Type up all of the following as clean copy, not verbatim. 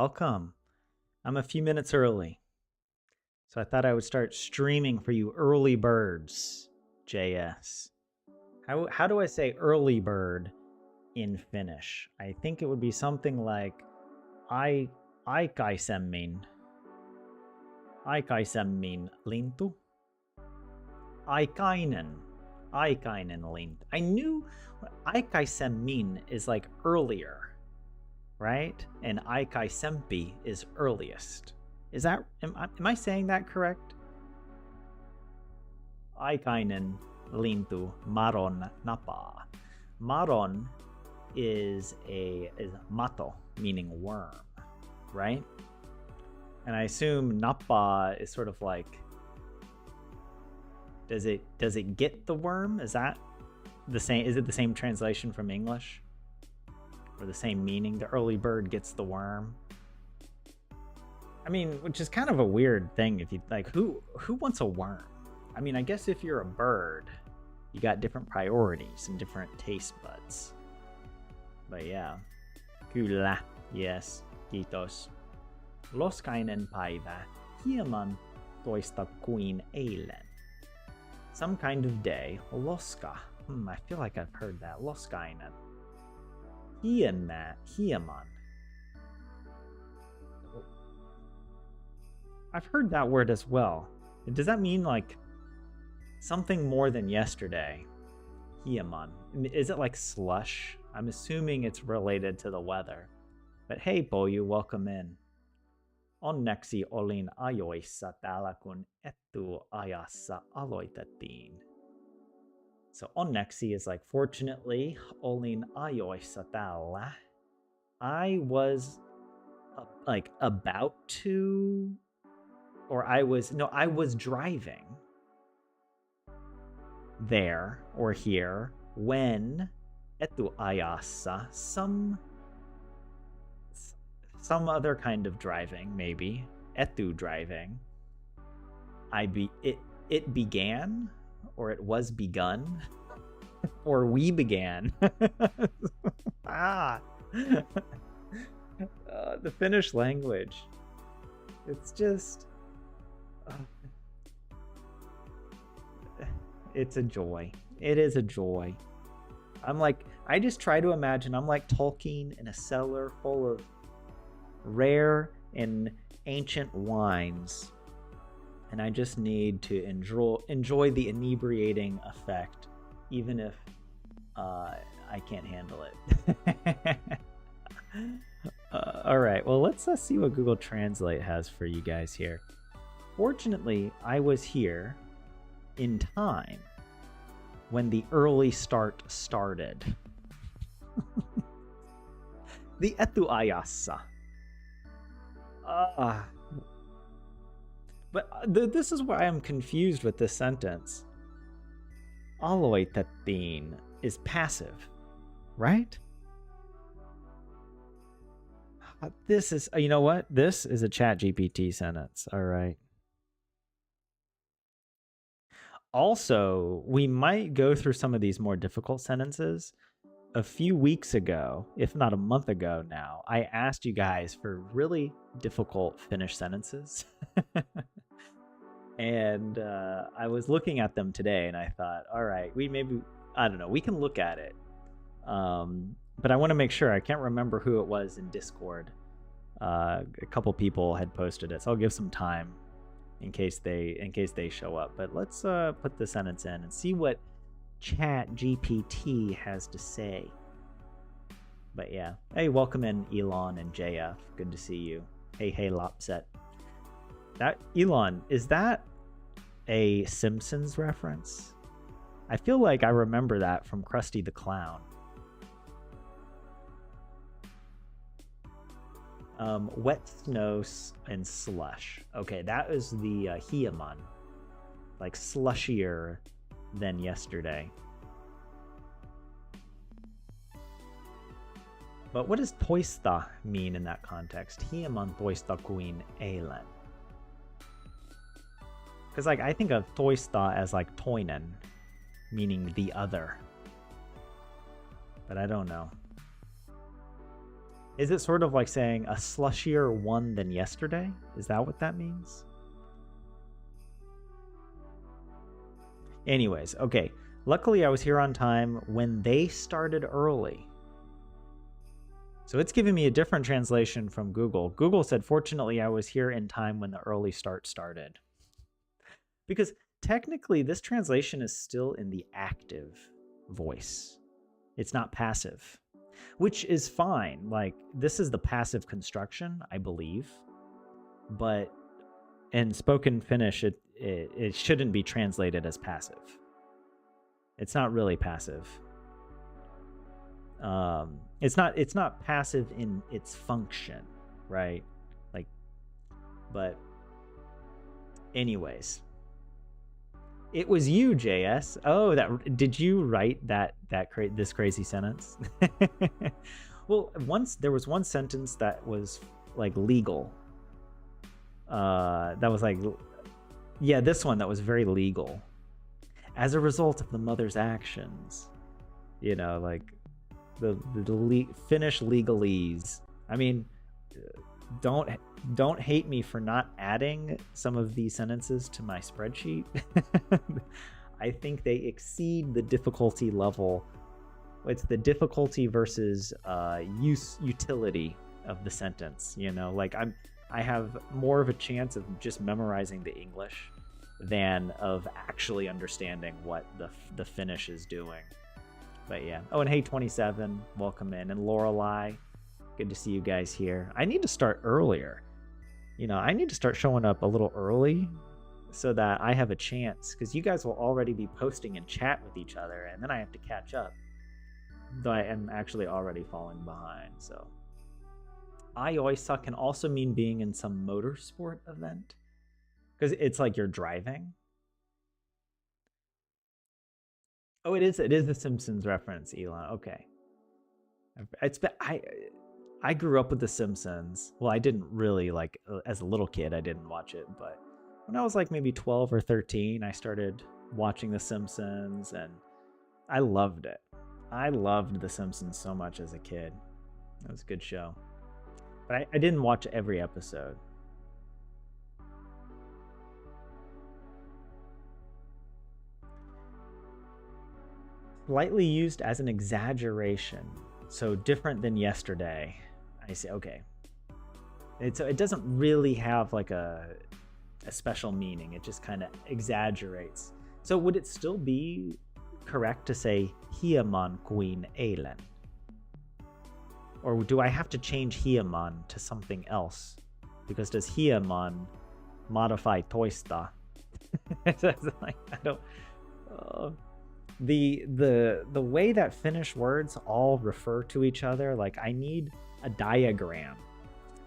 welcome. I'm a few minutes early. So I thought I would start streaming for you early birds, JS. How do I say early bird in Finnish? I think it would be something like aikaisemmin. Aikaisemmin lintu. Aikainen. Aikainen lintu. I knew aikaisemmin is like earlier, right? And aikaisempi is earliest. Is that, am I saying that correct? Aikainen lintu maron napa. Maron is mato, meaning worm, right? And I assume napa is sort of like, does it get the worm? Is that the same? Is it the same translation from English? Or the same meaning? The early bird gets the worm. I mean, which is kind of a weird thing if you like, who wants a worm? I mean, I guess if you're a bird, you got different priorities and different taste buds. But yeah. Kyllä. Yes. Kiitos. Loskainen päivä. Hieman toista kuin eilen. Some kind of day. Loska. I feel like I've heard that. Loskainen. Hieman. I've heard that word as well. Does that mean like something more than yesterday? Hieman. Is it like slush? I'm assuming it's related to the weather. But hey, Boyu, welcome in. Onneksi olin ajoissa täällä, kun etuajassa aloitettiin. So onneksi is like fortunately, olin ajoissa täällä. I was like about to, or I was driving there or here when etuajassa, some other kind of driving, maybe etu driving. It began, or it was begun, or we began. The Finnish language. It's just, it's a joy. It is a joy. I just try to imagine I'm like Tolkien in a cellar full of rare and ancient wines, and I just need to enjoy the inebriating effect, even if I can't handle it. All right, well, let's see what Google Translate has for you guys here. Fortunately, I was here in time when the early start started. The etuajassa. But this is why I'm confused with this sentence. Aloitettiin is passive, right? This is, you know what? This is a ChatGPT sentence. All right. Also, we might go through some of these more difficult sentences. A few weeks ago, if not a month ago now, I asked you guys for really difficult Finnish sentences. And I was looking at them today and I thought, all right, I don't know, we can look at it. But I want to make sure. I can't remember who it was in Discord. A couple people had posted it, so I'll give some time in case they show up. But let's put the sentence in and see what ChatGPT has to say. But yeah, hey, welcome in Elon and JF. Good to see you. Hey, Lopset. That Elon, is that a Simpsons reference? I feel like I remember that from Krusty the Clown. Wet snow and slush. Okay, that is the hieman, like slushier than yesterday. But what does toista mean in that context? Hieman toista kuin eilen. Because like I think of toista as like toinen, meaning the other. But I don't know. Is it sort of like saying a slushier one than yesterday? Is that what that means? Anyways, okay. Luckily, I was here on time when they started early. So it's giving me a different translation from Google. Google said, fortunately, I was here in time when the early start started. Because technically, this translation is still in the active voice. It's not passive, which is fine. Like, this is the passive construction, I believe. But in spoken Finnish, it shouldn't be translated as passive. It's not really passive. It's not passive in its function, right? Like, but anyways, it was you, JS. Oh, did you write this crazy sentence? Well, there was one sentence that was like legal. That was like, yeah, this one that was very legal. As a result of the mother's actions, you know, like the Finnish legalese. I mean, don't hate me for not adding some of these sentences to my spreadsheet. I think they exceed the difficulty level. It's the difficulty versus utility of the sentence. You know, like I have more of a chance of just memorizing the English than of actually understanding what the Finnish is doing. But yeah. Oh, and hey, 27, welcome in. And Lorelei, good to see you guys here. I need to start earlier. You know, I need to start showing up a little early so that I have a chance, because you guys will already be posting and chat with each other, and then I have to catch up. Though I am actually already falling behind, so. Ajoissa can also mean being in some motorsport event, because it's like you're driving. Oh, it is the Simpsons reference, Elon. Okay. I grew up with the Simpsons. Well, I didn't really, like, as a little kid, I didn't watch it, but when I was like maybe 12 or 13, I started watching the Simpsons, and I loved it. I loved the Simpsons so much as a kid. It was a good show. But I didn't watch every episode. Slightly used as an exaggeration, so different than yesterday. I say, okay. It doesn't really have like a special meaning. It just kind of exaggerates. So would it still be correct to say hieman kuin eilen? Or do I have to change hieman to something else? Because does hieman modify toista? Like, I don't. The way that Finnish words all refer to each other, like I need a diagram.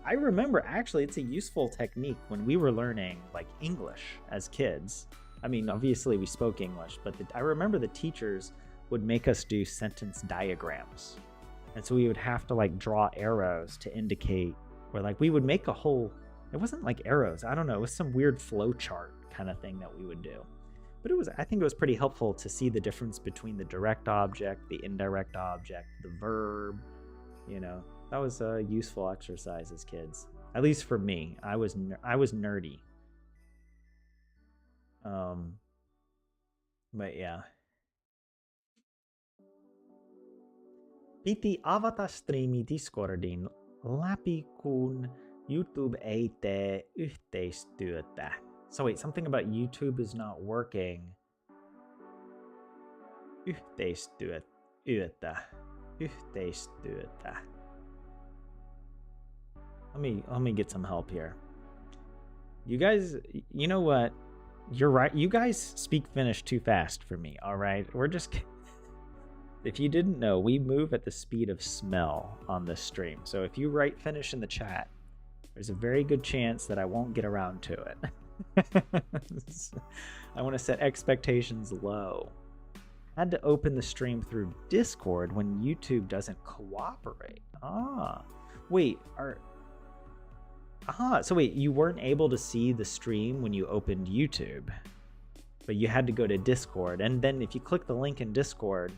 I remember actually it's a useful technique when we were learning like English as kids. I mean, obviously we spoke English, but I remember the teachers would make us do sentence diagrams. And so we would have to like draw arrows to indicate, or like we would make a whole, it wasn't like arrows, I don't know, it was some weird flow chart kind of thing that we would do. But I think it was pretty helpful to see the difference between the direct object, the indirect object, the verb, you know. That was a useful exercise as kids. At least for me, I was nerdy. But yeah. Piti avata striimi Discordin läpi, kun YouTube ei tee yhteistyötä. So wait, something about YouTube is not working. Yhteistyötä. Let me get some help here. You guys, you know what? You're right. You guys speak Finnish too fast for me, all right? We're just... If you didn't know, we move at the speed of smell on this stream. So if you write Finnish in the chat, there's a very good chance that I won't get around to it. I want to set expectations low. I had to open the stream through Discord when YouTube doesn't cooperate. So wait, you weren't able to see the stream when you opened YouTube, but you had to go to Discord, and then if you click the link in Discord,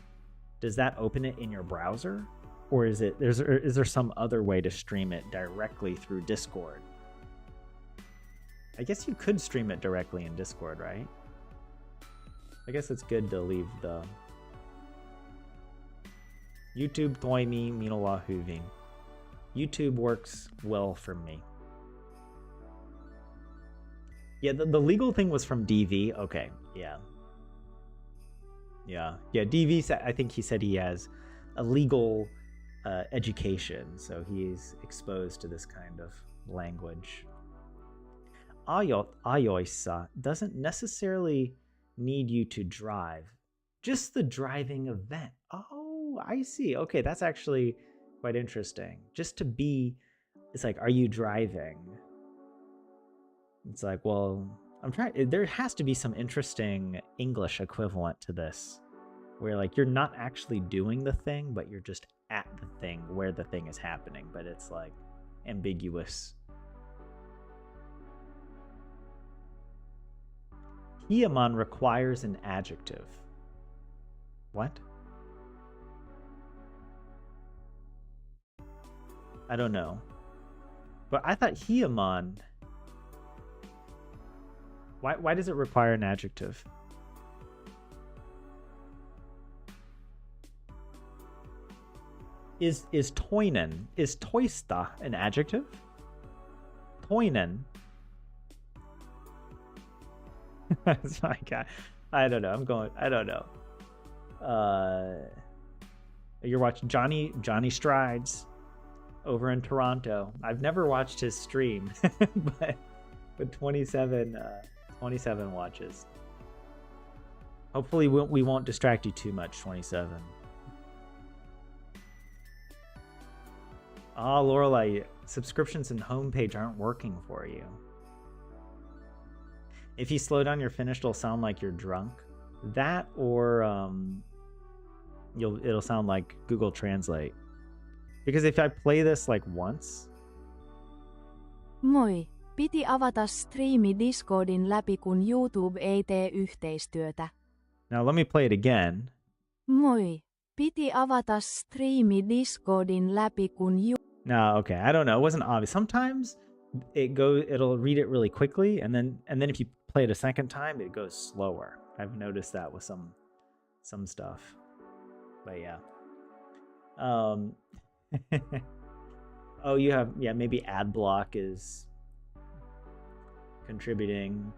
does that open it in your browser? Or is there some other way to stream it directly through Discord? I guess you could stream it directly in Discord, right? I guess it's good to leave the YouTube Toimi Minowa Huvin. YouTube works well for me. Yeah, the legal thing was from DV. Okay, yeah. Yeah, DV said, I think he said he has a legal education, so he's exposed to this kind of language. Ayoisa doesn't necessarily need you to drive, just the driving event. Oh, I see. Okay, that's actually quite interesting. Just to be, it's like, are you driving? It's like, well, I'm trying, there has to be some interesting English equivalent to this, where like you're not actually doing the thing, but you're just at the thing where the thing is happening, but it's like ambiguous. Hieman requires an adjective. What? I don't know. But I thought Hieman... Why does it require an adjective? Is toinen, is toista an adjective? Toinen. That's my guy. I don't know. I don't know. You're watching Johnny Strides over in Toronto. I've never watched his stream, but 27 watches. Hopefully we won't distract you too much, 27. Ah, Lorelai, subscriptions and homepage aren't working for you. If you slow down your Finnish, it'll sound like you're drunk. That or it'll sound like Google Translate. Because if I play this like once. Moi. Piti avata striimi Discordin läpi, kun YouTube ei tee yhteistyötä. Now let me play it again. Moi. Piti avata striimi Discordin läpi, kun No, okay. I don't know. It wasn't obvious. Sometimes it'll read it really quickly, and then if you play it a second time, it goes slower. I've noticed that with some stuff. But yeah. Oh, you have, yeah, maybe ad block is contributing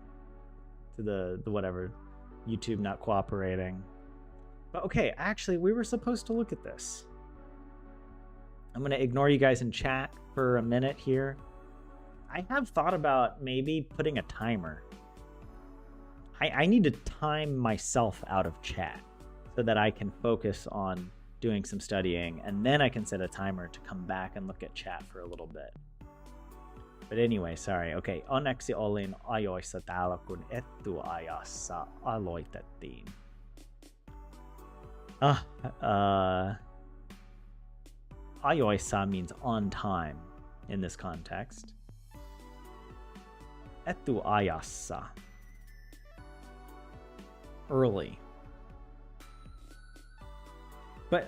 to the whatever, YouTube not cooperating. But okay, actually we were supposed to look at this. I'm going to ignore you guys in chat for a minute here. I have thought about maybe putting a timer. I need to time myself out of chat so that I can focus on doing some studying, and then I can set a timer to come back and look at chat for a little bit. But anyway, sorry. Okay, onneksi olin ajoissa täällä, kun etuajassa aloitettiin. Ajoissa means on time in this context. Etuajassa, early. But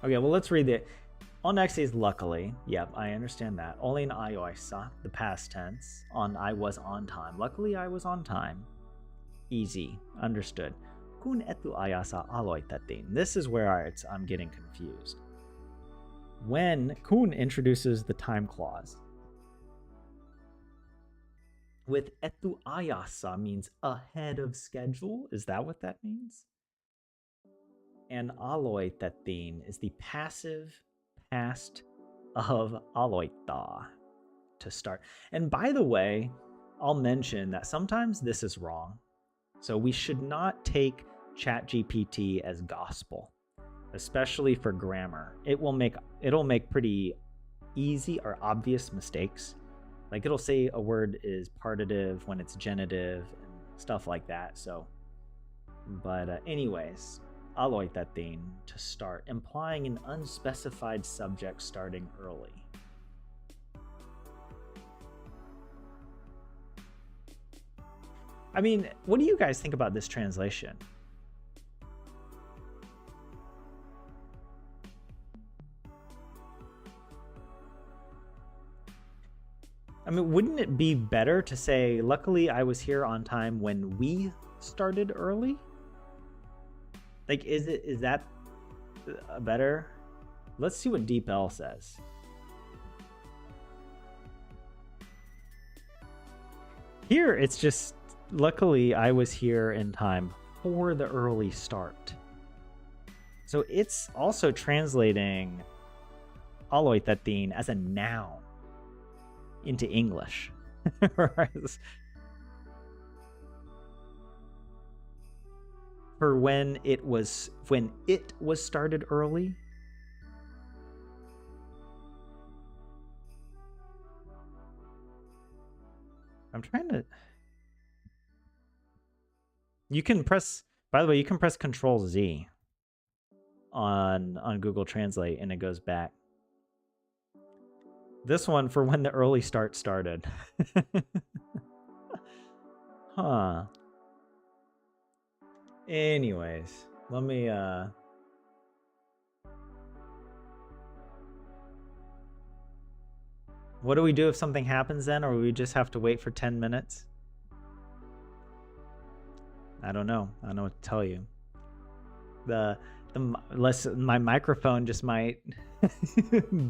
okay, well, let's read it. Onneksi is luckily. Yep, I understand that. Olin ajoissa, the past tense. I was on time. Luckily, I was on time. Easy, understood. Kun etuajassa aloitettiin. This is where I'm getting confused. When kun introduces the time clause, with etuajassa means ahead of schedule. Is that what that means? And aloitettiin is the passive past of aloittaa, to start. And by the way, I'll mention that sometimes this is wrong. So we should not take ChatGPT as gospel, especially for grammar. It'll make pretty easy or obvious mistakes. Like it'll say a word is partitive when it's genitive and stuff like that. So, but anyways, aloitettiin, to start, implying an unspecified subject starting early. I mean, what do you guys think about this translation? I mean, wouldn't it be better to say, luckily I was here on time when we started early? Like, is that better? Let's see what Deep L says. Here, it's just, luckily I was here in time for the early start. So it's also translating aloitettiin as a noun into English. For when it was started early. I'm trying to. You can press. By the way, you can press Control Z on Google Translate, and it goes back. This one for when the early start started. Huh. Anyways, let me what do we do if something happens then, or we just have to wait for 10 minutes? I don't know. I don't know what to tell you. My microphone just might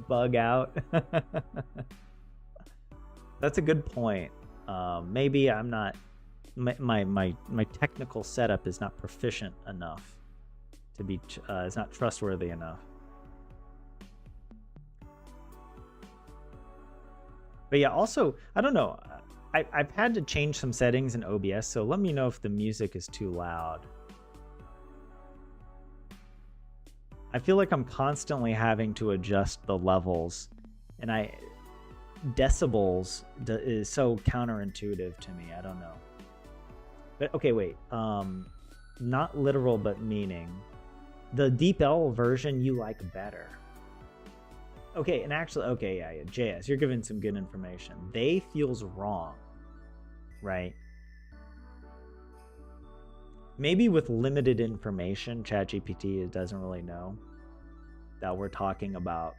bug out. That's a good point. Maybe I'm not. My technical setup is not proficient enough to be. It's not trustworthy enough. But yeah, also I don't know. I've had to change some settings in OBS, so let me know if the music is too loud. I feel like I'm constantly having to adjust the levels, and decibels is so counterintuitive to me. I don't know. But okay, wait. Not literal, but meaning. The Deep L version you like better. Okay, and actually, okay, yeah, JS, you're giving some good information. They feels wrong, right? Maybe with limited information, ChatGPT doesn't really know that we're talking about.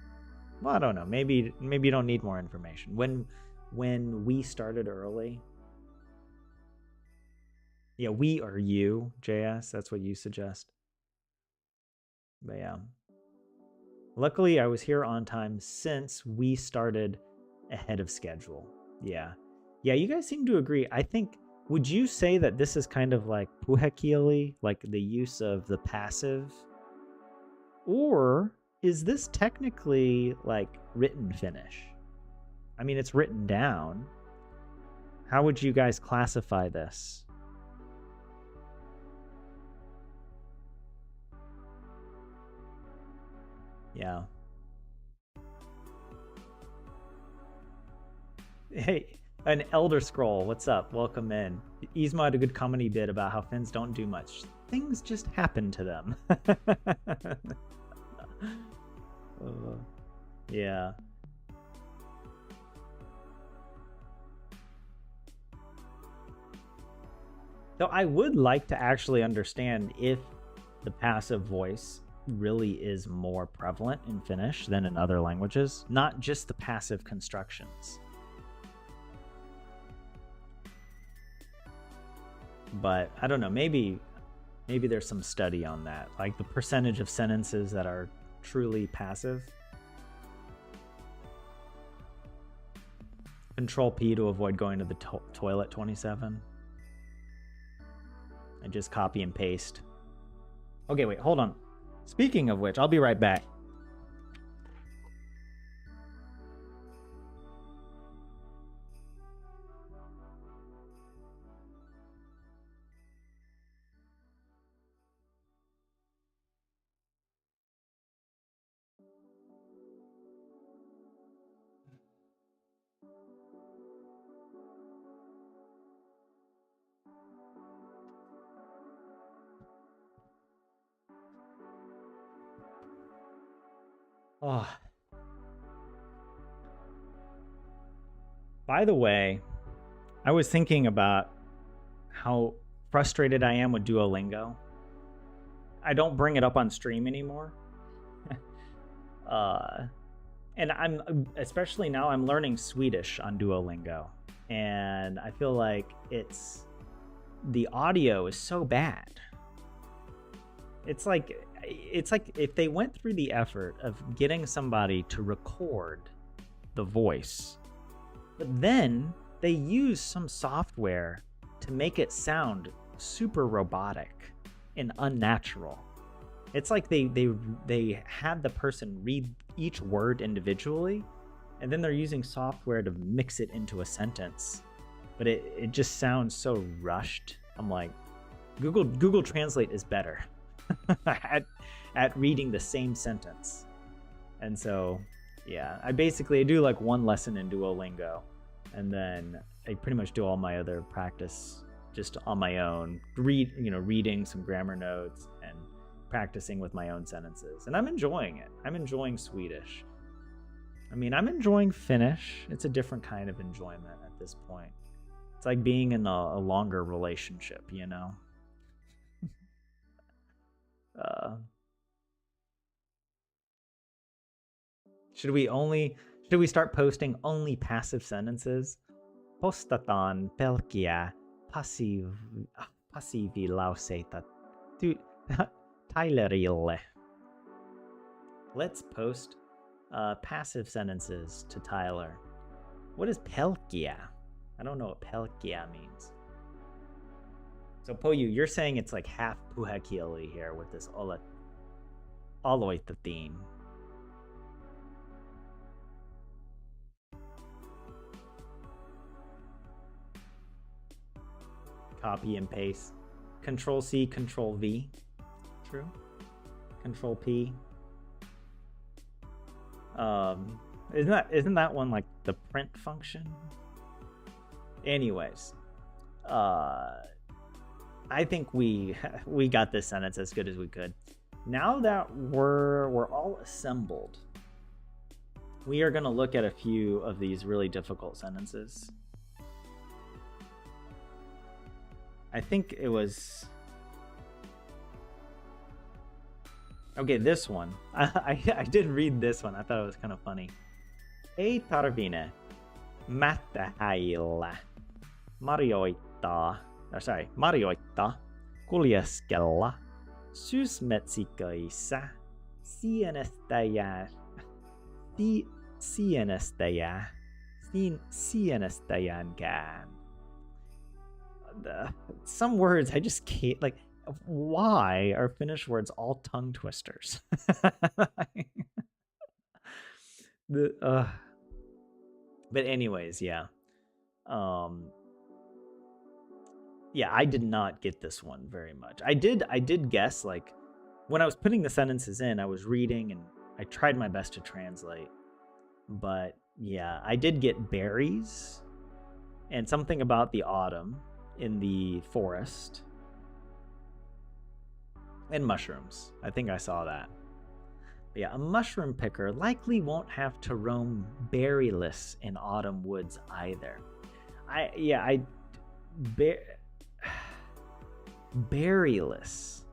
Well, I don't know. Maybe you don't need more information. When we started early. Yeah, we or you, JS. That's what you suggest. But yeah. Luckily, I was here on time since we started ahead of schedule. Yeah. Yeah, you guys seem to agree. I think, would you say that this is kind of like puhekieli, like the use of the passive? Or is this technically like written Finnish? I mean, it's written down. How would you guys classify this? Yeah. Hey, an Elder Scroll, what's up? Welcome in. Yzma had a good comedy bit about how Finns don't do much. Things just happen to them. Yeah. Though I would like to actually understand if the passive voice really is more prevalent in Finnish than in other languages, not just the passive constructions. But I don't know, maybe there's some study on that, like the percentage of sentences that are truly passive. Control P to avoid going to the toilet 27. And just copy and paste. Okay, wait, hold on. Speaking of which, I'll be right back. Oh. By the way, I was thinking about how frustrated I am with Duolingo. I don't bring it up on stream anymore. And especially now I'm learning Swedish on Duolingo, and I feel like the audio is so bad. It's like if they went through the effort of getting somebody to record the voice, but then they use some software to make it sound super robotic and unnatural. It's like they had the person read each word individually, and then they're using software to mix it into a sentence. But it just sounds so rushed. I'm like, Google Translate is better at reading the same sentence. And so, yeah, I do like one lesson in Duolingo, and then I pretty much do all my other practice just on my own, reading some grammar notes and practicing with my own sentences. And I'm enjoying it. I'm enjoying Swedish. I mean, I'm enjoying Finnish. It's a different kind of enjoyment at this point. It's like being in a longer relationship, you know? Should we start posting only passive sentences? Postataan pelkkiä passiivilauseita Tylerille. Let's post passive sentences to Tyler. What is pelkkiä? I don't know what pelkkiä means. So Poyu, you're saying it's like half puhekieli here with this aloitettiin. Copy and paste. Control C, Control V. True. Control P. Isn't that one like the print function? Anyways, I think we got this sentence as good as we could. Now that we're all assembled, we are going to look at a few of these really difficult sentences. I think it was... Okay, this one. I did read this one. I thought it was kind of funny. Ei tarvine mättähäillä marjoittaa, kuljeskella syysmetsiköissä sienestäjänkään. Some words I just can't, like, why are Finnish words all tongue twisters? But anyways, yeah. Yeah, I did not get this one very much. I did guess, like, when I was putting the sentences in, I was reading and I tried my best to translate. But yeah, I did get berries and something about the autumn in the forest and mushrooms. I think I saw that. But yeah, a mushroom picker likely won't have to roam berryless in autumn woods either. Berryless.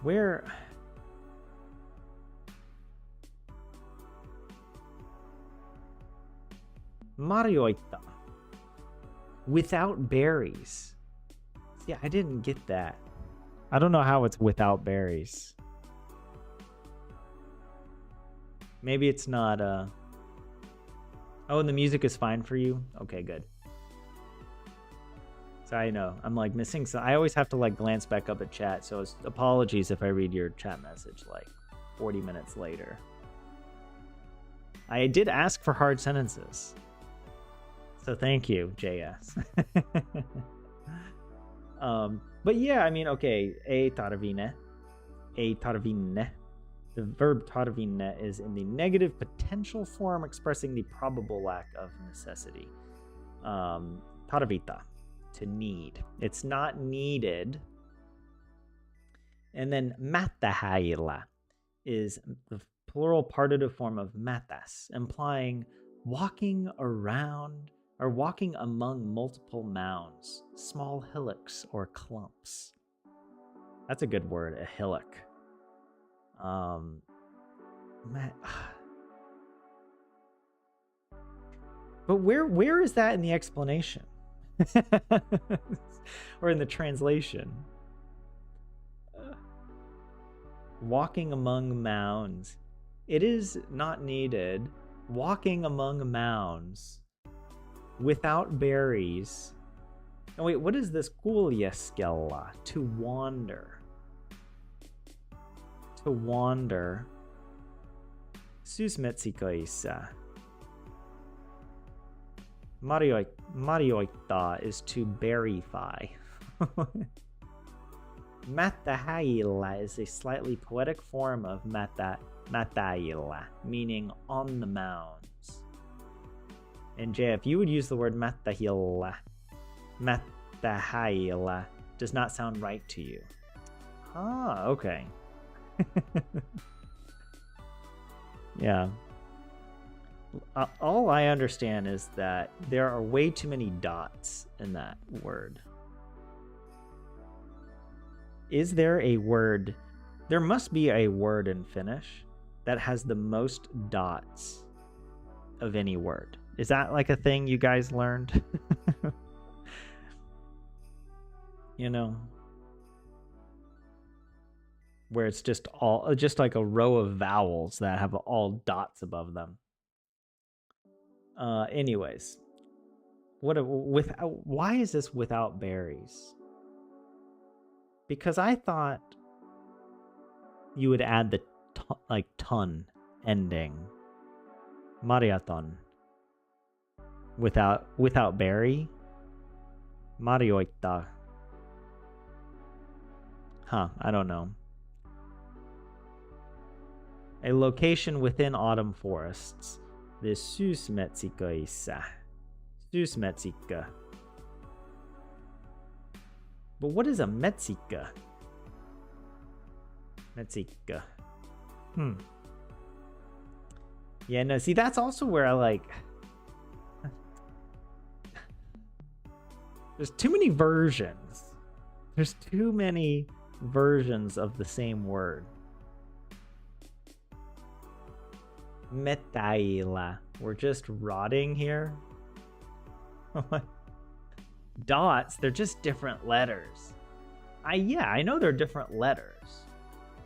Where... Marjoita. Without berries. Yeah, I didn't get that. I don't know how it's without berries. Maybe it's not, Oh, and the music is fine for you? Okay, good. So I know, I'm like missing some... I always have to like glance back up at chat, so apologies if I read your chat message like 40 minutes later. I did ask for hard sentences. So thank you, JS. But yeah, I mean, okay, ei tarvine. The verb tarvine is in the negative potential form, expressing the probable lack of necessity. Tarvita, to need. It's not needed. And then mättähäillä is the plural partitive form of mätäs, implying walking around or walking among multiple mounds, small hillocks or clumps. That's a good word, a hillock. But where is that in the explanation? Or in the translation? Walking among mounds. It is not needed. Walking among mounds without berries. Oh wait, what is this? Kuljeskella. To wander. To wander. Susmetsikoissa. Marioittaa is to berryfy. Matahailla is a slightly poetic form of matailla, meaning on the mounds. And Jay, if you would use the word matahailla does not sound right to you. Ah, okay. Yeah. All I understand is that there are way too many dots in that word. Is there a word? There must be a word in Finnish that has the most dots of any word. Is that like a thing you guys learned? You know, where it's just like a row of vowels that have all dots above them. Anyways, why is this without berries? Because I thought you would add the ton ending, marathon, without berry, marioita. Huh, I don't know. A location within autumn forests. The Susmetsikoissa. Susmetsika. But what is a metsika? Metsika. Yeah, no, see, that's also where I like... There's too many versions. There's too many versions of the same word. Metaila. We're just rotting here. Dots, they're just different letters. Yeah, I know they're different letters.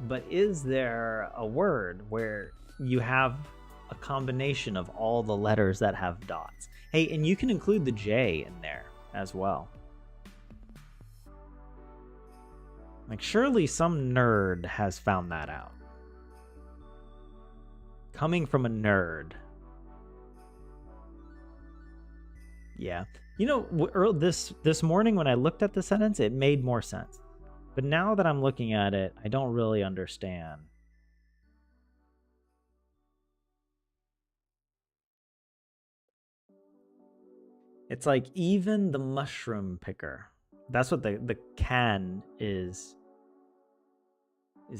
But is there a word where you have a combination of all the letters that have dots? Hey, and you can include the J in there as well. Like, surely some nerd has found that out. Coming from a nerd. Yeah. You know, this morning when I looked at the sentence, it made more sense. But now that I'm looking at it, I don't really understand. It's like even the mushroom picker. That's what the can is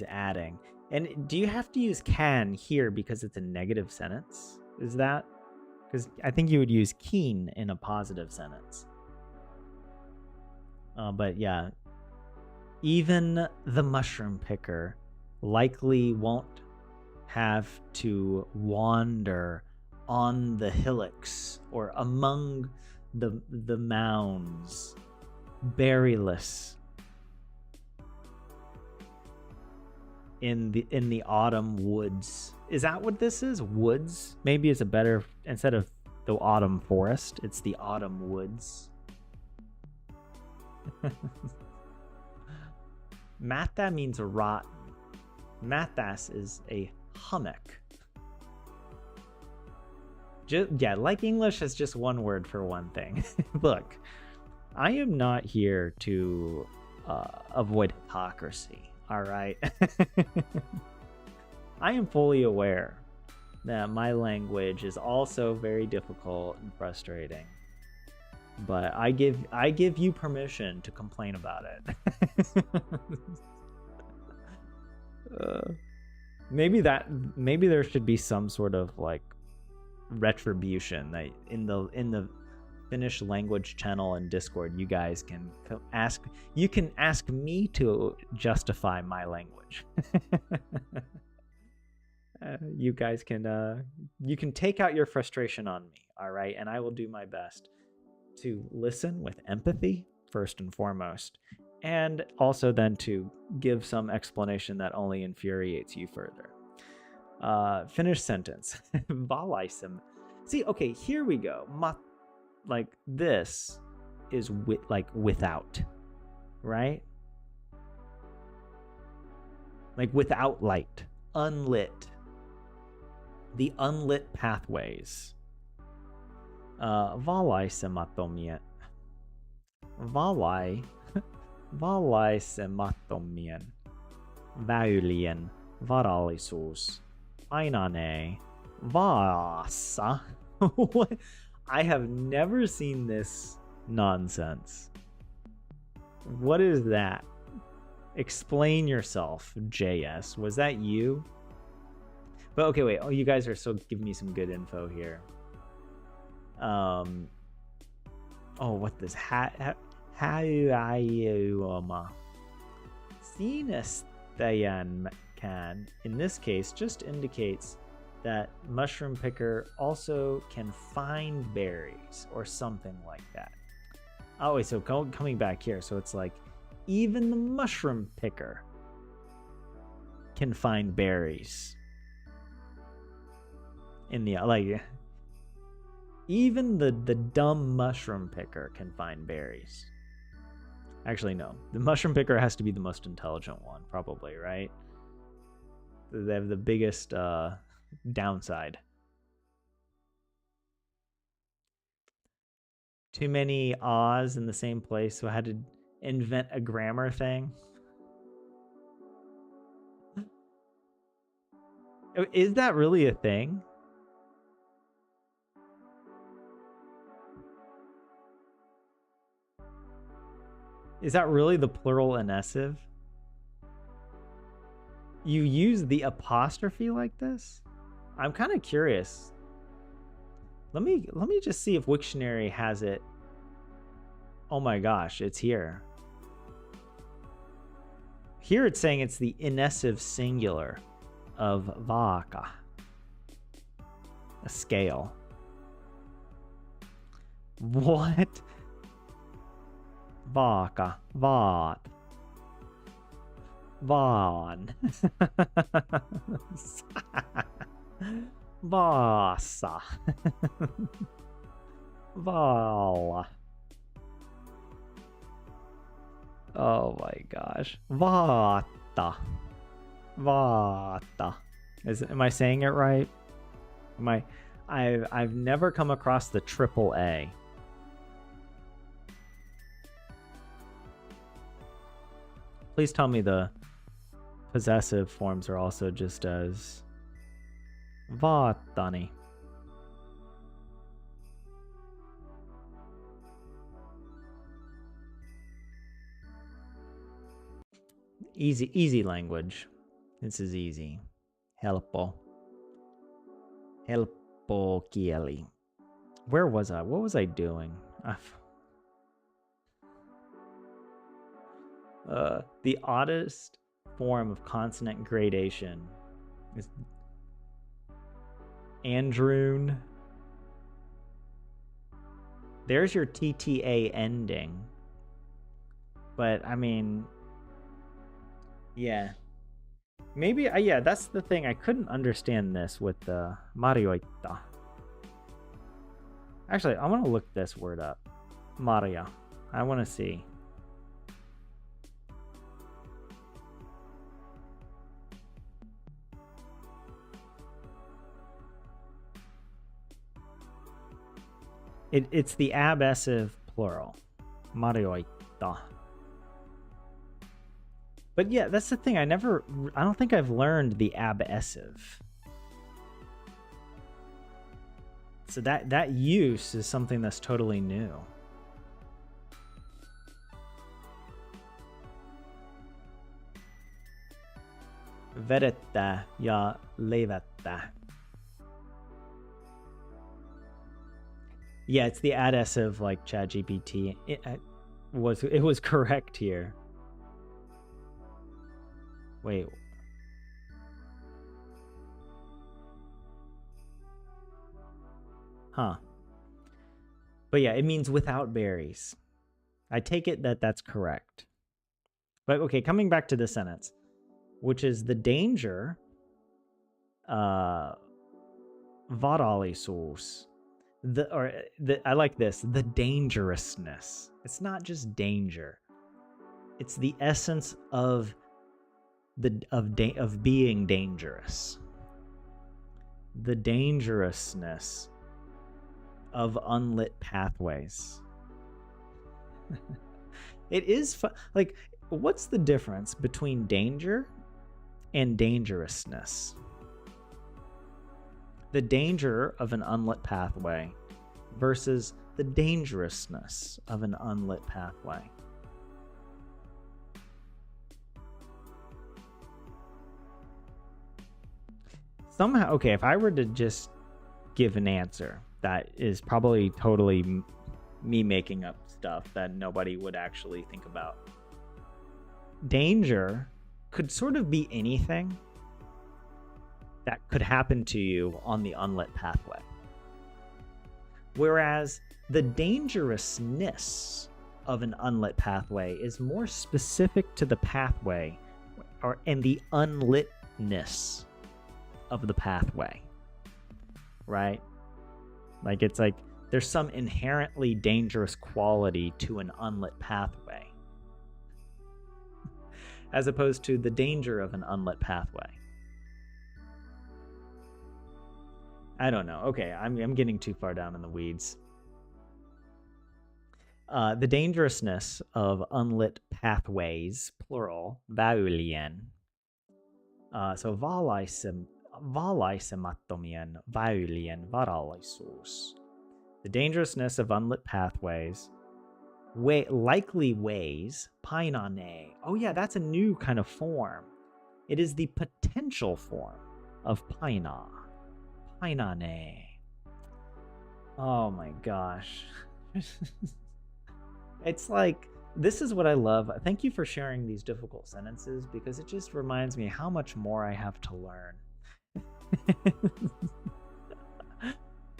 adding. And do you have to use can here because it's a negative sentence? Is that? Because I think you would use keen in a positive sentence. But yeah, even the mushroom picker likely won't have to wander on the hillocks or among the mounds, berryless, in the autumn woods. Is that what this is? Woods? Maybe it's a better, instead of the autumn forest, it's the autumn woods. Mata means rotten. Matas is a hummock. Yeah, like English has just one word for one thing. Look, I am not here to avoid hypocrisy, all right? I am fully aware that my language is also very difficult and frustrating. But I give you permission to complain about it. Maybe there should be some sort of like retribution that in the Finnish language channel and Discord, you guys can ask me to justify my language. You guys can you can take out your frustration on me, all right? And I will do my best to listen with empathy first and foremost, and also then to give some explanation that only infuriates you further. Finish sentence. Valaisem. See, okay, here we go. Like this is like without, right? Like without light, unlit. The unlit pathways. Valaisematomian. Valaisematomian. Väylien varallisuus. Ainane. Vaasa. What? I have never seen this nonsense. What is that? Explain yourself, JS. Was that you? But okay, wait. Oh, you guys are still giving me some good info here. Oh, what this? Sinestayan can, in this case, just indicates that mushroom picker also can find berries or something like that. Oh, wait, so coming back here, so it's like even the mushroom picker can find berries. In the, like, even the dumb mushroom picker can find berries. Actually, no. The mushroom picker has to be the most intelligent one, probably, right? They have the biggest downside. Too many ahs in the same place, so I had to invent a grammar thing. Is that really a thing? Is that really the plural inessive? You use the apostrophe like this? I'm kind of curious. Let me just see if Wiktionary has it. Oh my gosh, it's here. Here it's saying it's the inessive singular of vaaka. A scale. What? Vaaka. Vaat. Vaan. Vaasa. Vaala. Oh my gosh. Vaata. Vaata. Am I saying it right? I've never come across the triple A. Please tell me the possessive forms are also just as vaatani. Easy language. This is easy. Helppo kieli. Where was I? What was I doing? The oddest form of consonant gradation is androon. There's your TTA ending. But, I mean, yeah. Maybe, yeah, that's the thing. I couldn't understand this with the marioita. Actually, I want to look this word up. Maria. I want to see. It's the abessive plural. Marioita. But yeah, that's the thing. I don't think I've learned the abessive. So that use is something that's totally new. Vedetta ja levetta. Yeah, it's the adessive like ChatGPT. It was correct here. Wait. Huh. But yeah, it means without berries. I take it that that's correct. But okay, coming back to the sentence, which is the danger, varallisuus. I like this, the dangerousness. It's not just danger. It's the essence of being dangerous. The dangerousness of unlit pathways. It is fun. Like, what's the difference between danger and dangerousness? The danger of an unlit pathway versus the dangerousness of an unlit pathway. Somehow, okay, if I were to just give an answer that is probably totally me making up stuff that nobody would actually think about. Danger could sort of be anything that could happen to you on the unlit pathway. Whereas the dangerousness of an unlit pathway is more specific to the pathway and the unlitness of the pathway, right? Like, it's like there's some inherently dangerous quality to an unlit pathway as opposed to the danger of an unlit pathway. I don't know. Okay, I'm getting too far down in the weeds. The dangerousness of unlit pathways, plural, väylien. So valaisemattomien väylien varallisuus. The dangerousness of unlit pathways. Likely ways, painane. Oh yeah, that's a new kind of form. It is the potential form of paina. Painane. Oh my gosh. It's like, this is what I love. Thank you for sharing these difficult sentences, because it just reminds me how much more I have to learn.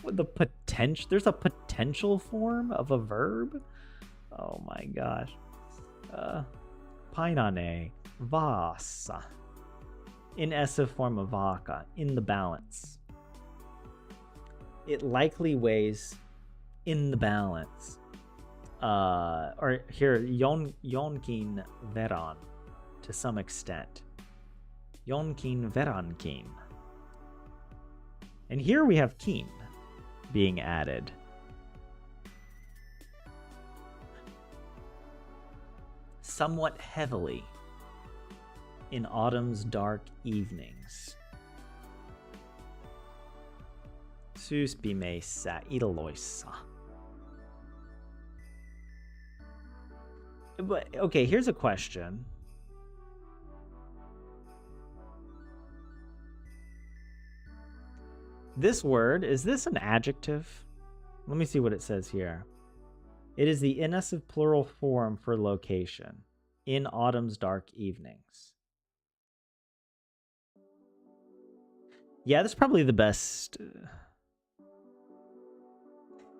With the potential, there's a potential form of a verb. Oh my gosh. Painane, vasa. Inessive form of vaka, in the balance. It likely weighs in the balance. Or here, yonkin veran, to some extent. Yonkin verankin. And here we have kin being added. Somewhat heavily in autumn's dark evenings. Syyspimeissa illoissa. But okay, here's a question. This word, is this an adjective? Let me see what it says here. It is the inessive plural form for location. In autumn's dark evenings. Yeah, that's probably the best.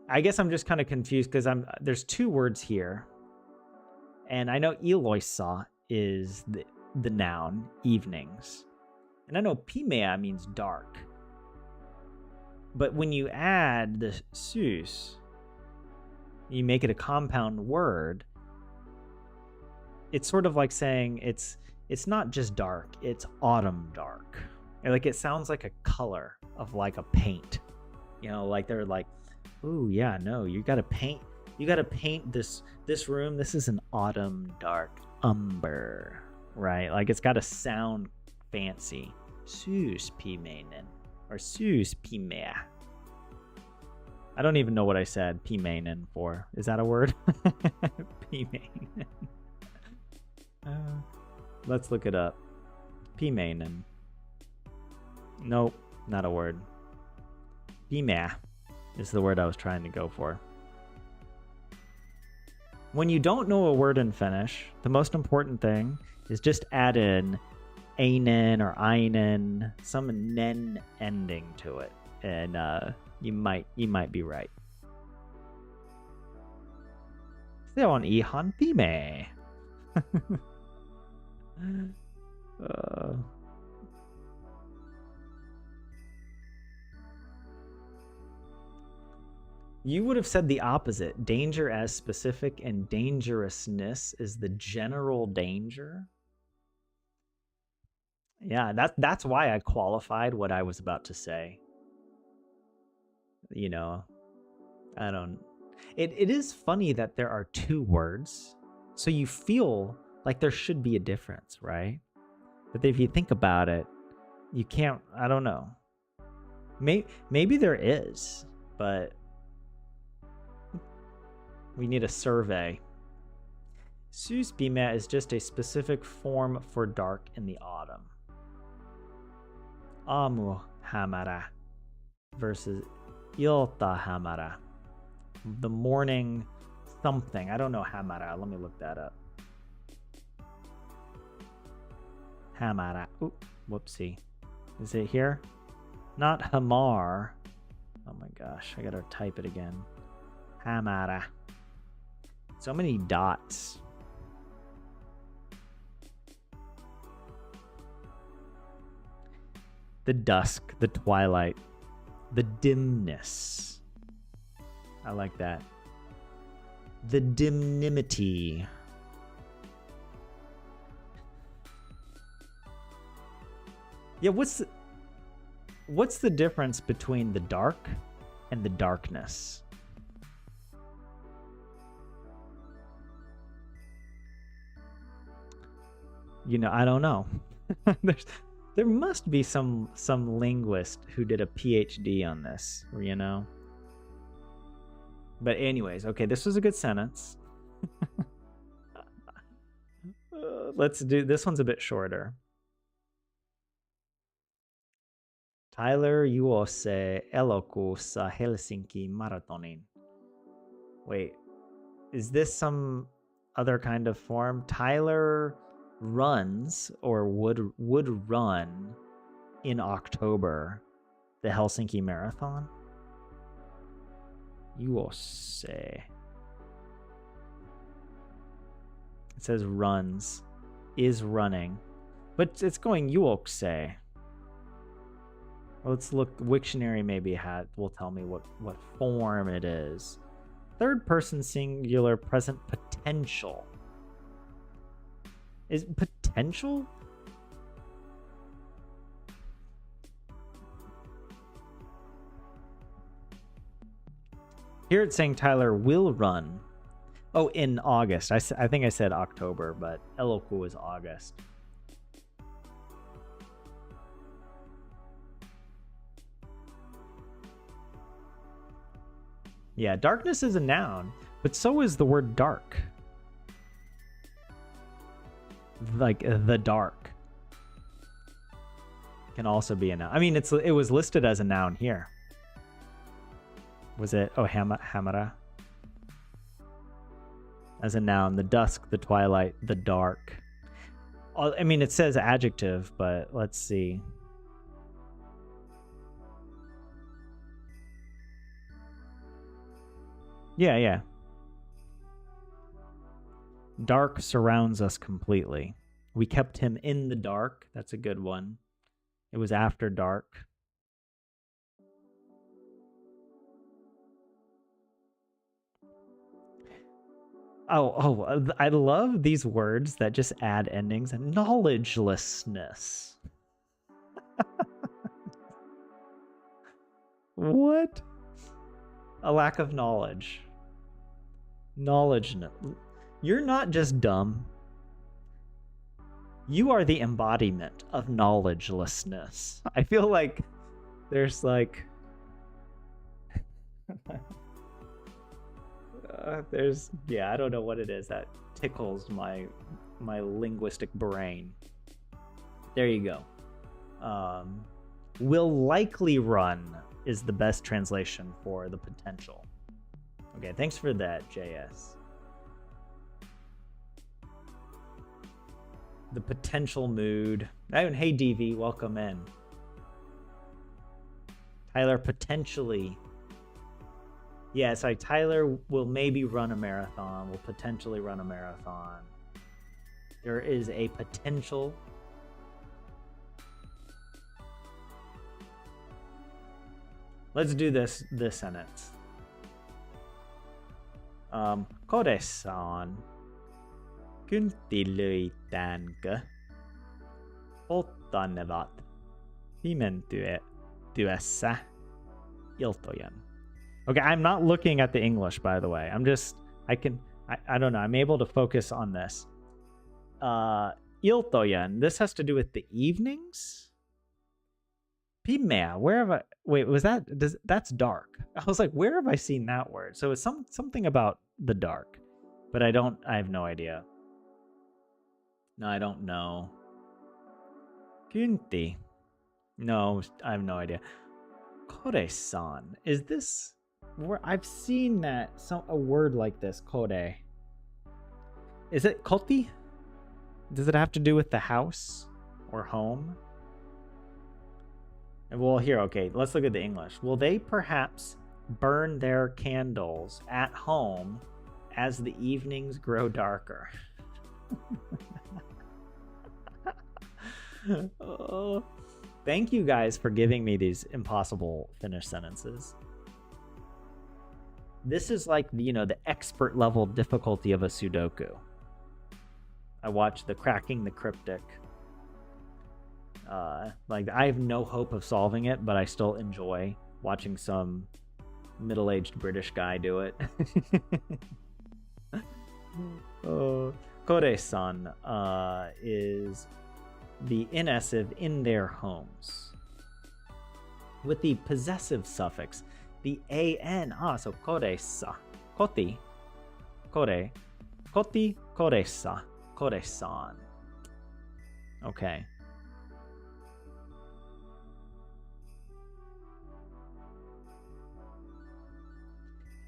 I guess I'm just kind of confused because there's two words here. And I know iloissa is the noun, evenings. And I know pimea means dark. But when you add the syys, you make it a compound word, it's sort of like saying it's not just dark, it's autumn dark. And like, it sounds like a color of like a paint. You know, like they're like, ooh, yeah, no, you gotta paint this room. This is an autumn dark umber, right? Like, it's gotta sound fancy. Syyspimeinen or syyspimea. I don't even know what I said pimeinen for. Is that a word? Pimeinen. Let's look it up. Pimeinen. Nope, not a word. Pimea is the word I was trying to go for. When you don't know a word in Finnish, the most important thing is just add in einen or einen, some nen ending to it. and you might be right. Se on ihan pime. You would have said the opposite. Danger as specific and dangerousness is the general danger. Yeah, that's why I qualified what I was about to say. You know, I don't... It is funny that there are two words, so you feel like there should be a difference, right? But if you think about it, you can't... I don't know. Maybe there is, but... we need a survey. Syysbime is just a specific form for dark in the autumn. Aamu hamara versus ilta hamara. The morning something. I don't know hamara. Let me look that up. Hamara. Ooh, whoopsie. Is it here? Not hamar. Oh my gosh. I gotta type it again. Hamara. So many dots. The dusk, the twilight, the dimness. I like that. The dimnimity. Yeah, what's the difference between the dark and the darkness? You know, I don't know. There must be some linguist who did a PhD on this, you know? But anyways, okay, this was a good sentence. Let's do, this one's a bit shorter. Tyler juossee elokuussa Helsinki maratonin. Wait, is this some other kind of form? Tyler runs or would run in October the Helsinki Marathon. Juossee. It says runs, is running, but it's going juoksee. Let's look. Wiktionary maybe will tell me what form it is. Third person singular present potential. Is potential? Here it's saying Tyler will run. Oh, in August. I think I said October, but eloku is August. Yeah, darkness is a noun, but so is the word dark. Like the dark can also be a noun. I mean, it was listed as a noun here. Was it? Oh, hamara. As a noun, the dusk, the twilight, the dark. I mean, it says adjective, but let's see. Yeah. Dark surrounds us completely. We kept him in the dark. That's a good one. It was after dark. Oh, I love these words that just add endings. Knowledgelessness. What? A lack of knowledge. Knowledge. You're not just dumb. You are the embodiment of knowledgelessness. I feel like there's like... yeah, I don't know what it is that tickles my linguistic brain. There you go. Will likely run is the best translation for the potential. Okay, thanks for that, JS. The potential mood. Oh, and hey, DV, welcome in. Tyler potentially. Yeah, it's like Tyler will maybe run a marathon, will potentially run a marathon. There is a potential. Let's do this sentence. Kore-san, kynttilöitänkö polttanevat pimentyessä iltojen? Okay, I'm not looking at the English, by the way. I don't know. I'm able to focus on this. Iltojen, this has to do with the evenings? Pimea, where have I... Wait, was that... that's dark. I was like, where have I seen that word? So it's something about the dark. But I have no idea. No, I don't know. Kynti. No, I have no idea. Kore-san. Is this... I've seen that a word like this, kore. Is it koti? Does it have to do with the house or home? Well, here, okay, let's look at the English. Will they perhaps burn their candles at home as the evenings grow darker? Oh, thank you guys for giving me these impossible Finnish sentences. This is like, the expert level difficulty of a Sudoku. I watched the Cracking the Cryptic. Like, I have no hope of solving it, but I still enjoy watching some middle-aged British guy do it. Kore-san is the inessive in their homes. With the possessive suffix, the an, so kore-sa, koti, kore, koti, kore-sa, kore-san. Okay.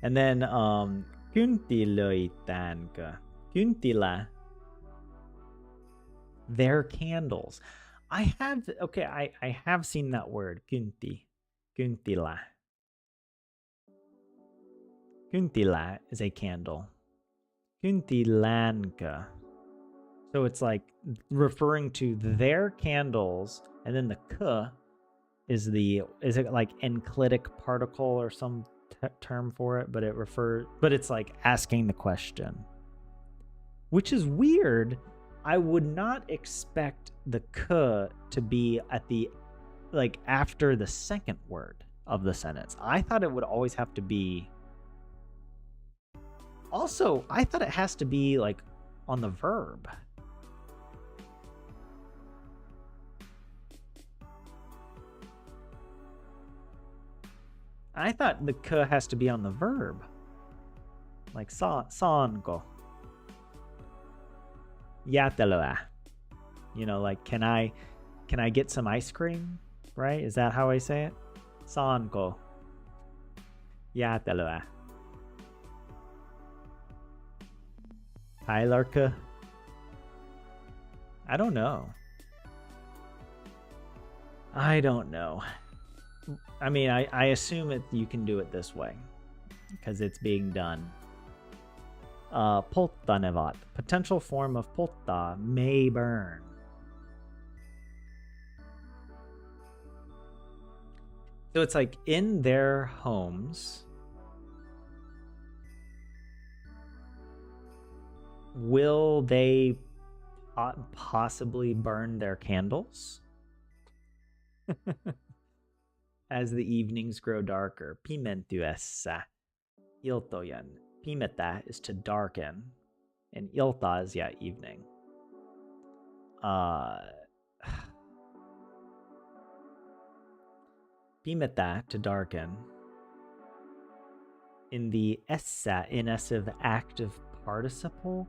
And then, kynttilöitänkö, kynttilä, their candles. I have seen that word, kynttilä. Kynttilä is a candle. Kynttilänkö. So it's like referring to their candles, and then the k is it like enclitic particle or some term for it, but it's like asking the question, which is weird. I would not expect the k to be at the after the second word of the sentence. I thought it would always have to be. Also, I thought it has to be like on the verb. I thought the k has to be on the verb. Like saanko. Jäätelöä. Like can I get some ice cream? Right? Is that how I say it? Saanko. Jäätelöä. Tylerke. I don't know. I mean, I assume you can do it this way because it's being done. Polttanevat, potential form of poltta, may burn. So it's like in their homes. Will they possibly burn their candles? As the evenings grow darker. Pimentyessä iltojen. Pimetä is to darken. And ilta is, evening. Pimetä, to darken. In the essä, inessive active participle.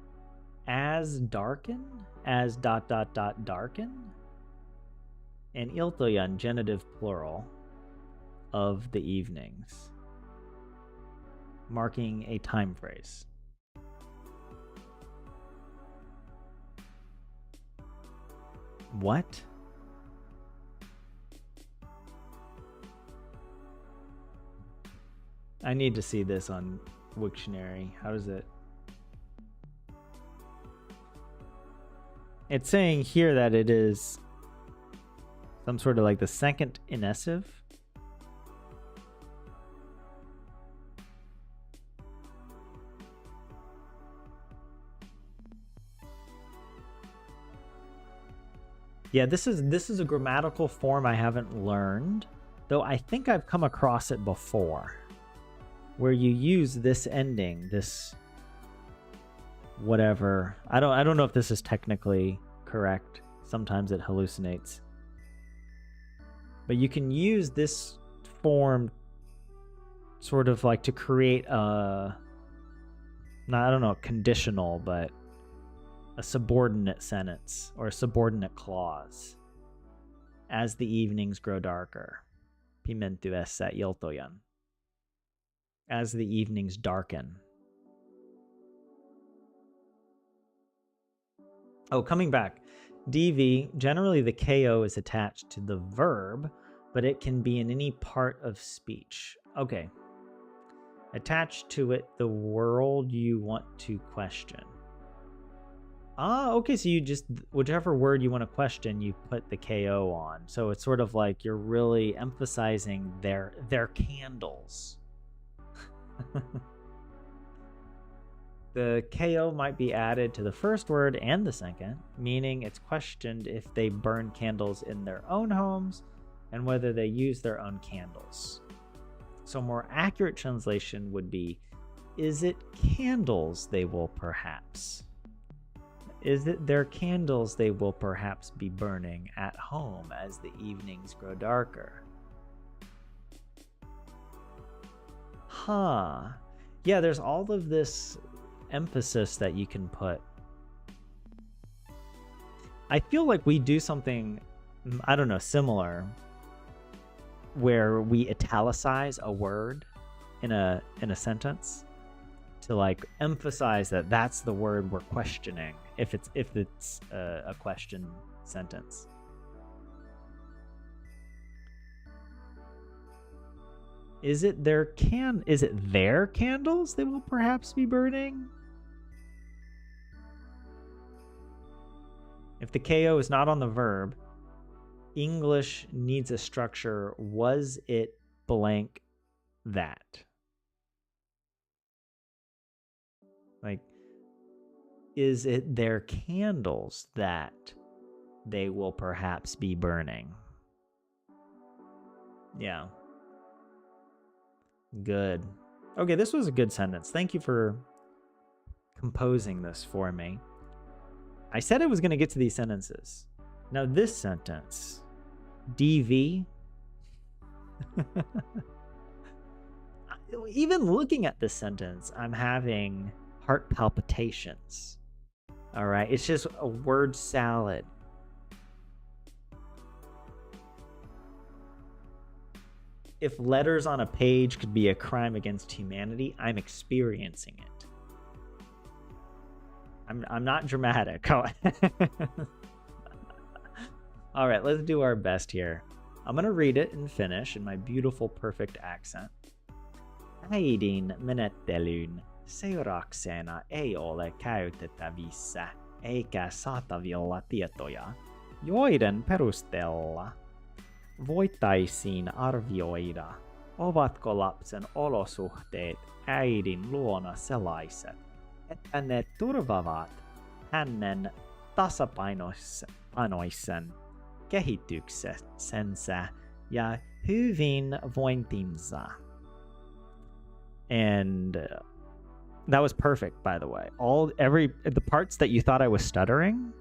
As darken? As ... darken? And iltojen, genitive plural. Of the evenings, marking a time phrase. What? I need to see this on Wiktionary. How does it? It's saying here that it is some sort of like the second inessive. Yeah, this is a grammatical form I haven't learned, though I think I've come across it before, where you use this ending, this whatever. I don't know if this is technically correct. Sometimes it hallucinates. But you can use this form sort of like to create a, I don't know, conditional, but a subordinate sentence or a subordinate clause. As the evenings grow darker. Pimentyessä iltojen. As the evenings darken. Oh, coming back. DV, generally the KO is attached to the verb, but it can be in any part of speech. Okay. Attach to it the world you want to question. Ah, okay, so you just, whichever word you want to question, you put the KO on. So it's sort of like you're really emphasizing their candles. The KO might be added to the first word and the second, meaning it's questioned if they burn candles in their own homes and whether they use their own candles. So more accurate translation would be, is it candles they will perhaps? Is it their candles they will perhaps be burning at home as the evenings grow darker? Huh. Yeah, there's all of this emphasis that you can put. I feel like we do something, I don't know, similar, where we italicize a word in a sentence to like emphasize that that's the word we're questioning if it's a question sentence. Is it their candles they will perhaps be burning? If the KO is not on the verb, English needs a structure. Was it blank that? Like, is it their candles that they will perhaps be burning? Yeah. Good. Okay, this was a good sentence. Thank you for composing this for me. I said I was going to get to these sentences. Now this sentence, DV. Even looking at this sentence, I'm having heart palpitations. All right, it's just a word salad. If letters on a page could be a crime against humanity, I'm experiencing it. I'm not dramatic. All right, let's do our best here. I'm going to read it in Finnish in my beautiful, perfect accent. Äidin menettelyyn seurauksena ei ole käytettävissä eikä saatavilla tietoja, joiden perusteella voitaisiin arvioida, ovatko lapsen olosuhteet äidin luona sellaiset, että ne turvaavat hänen tasapainoisen kehityksensä ja hyvinvointinsa. And that was perfect, by the way. The parts that you thought I was stuttering,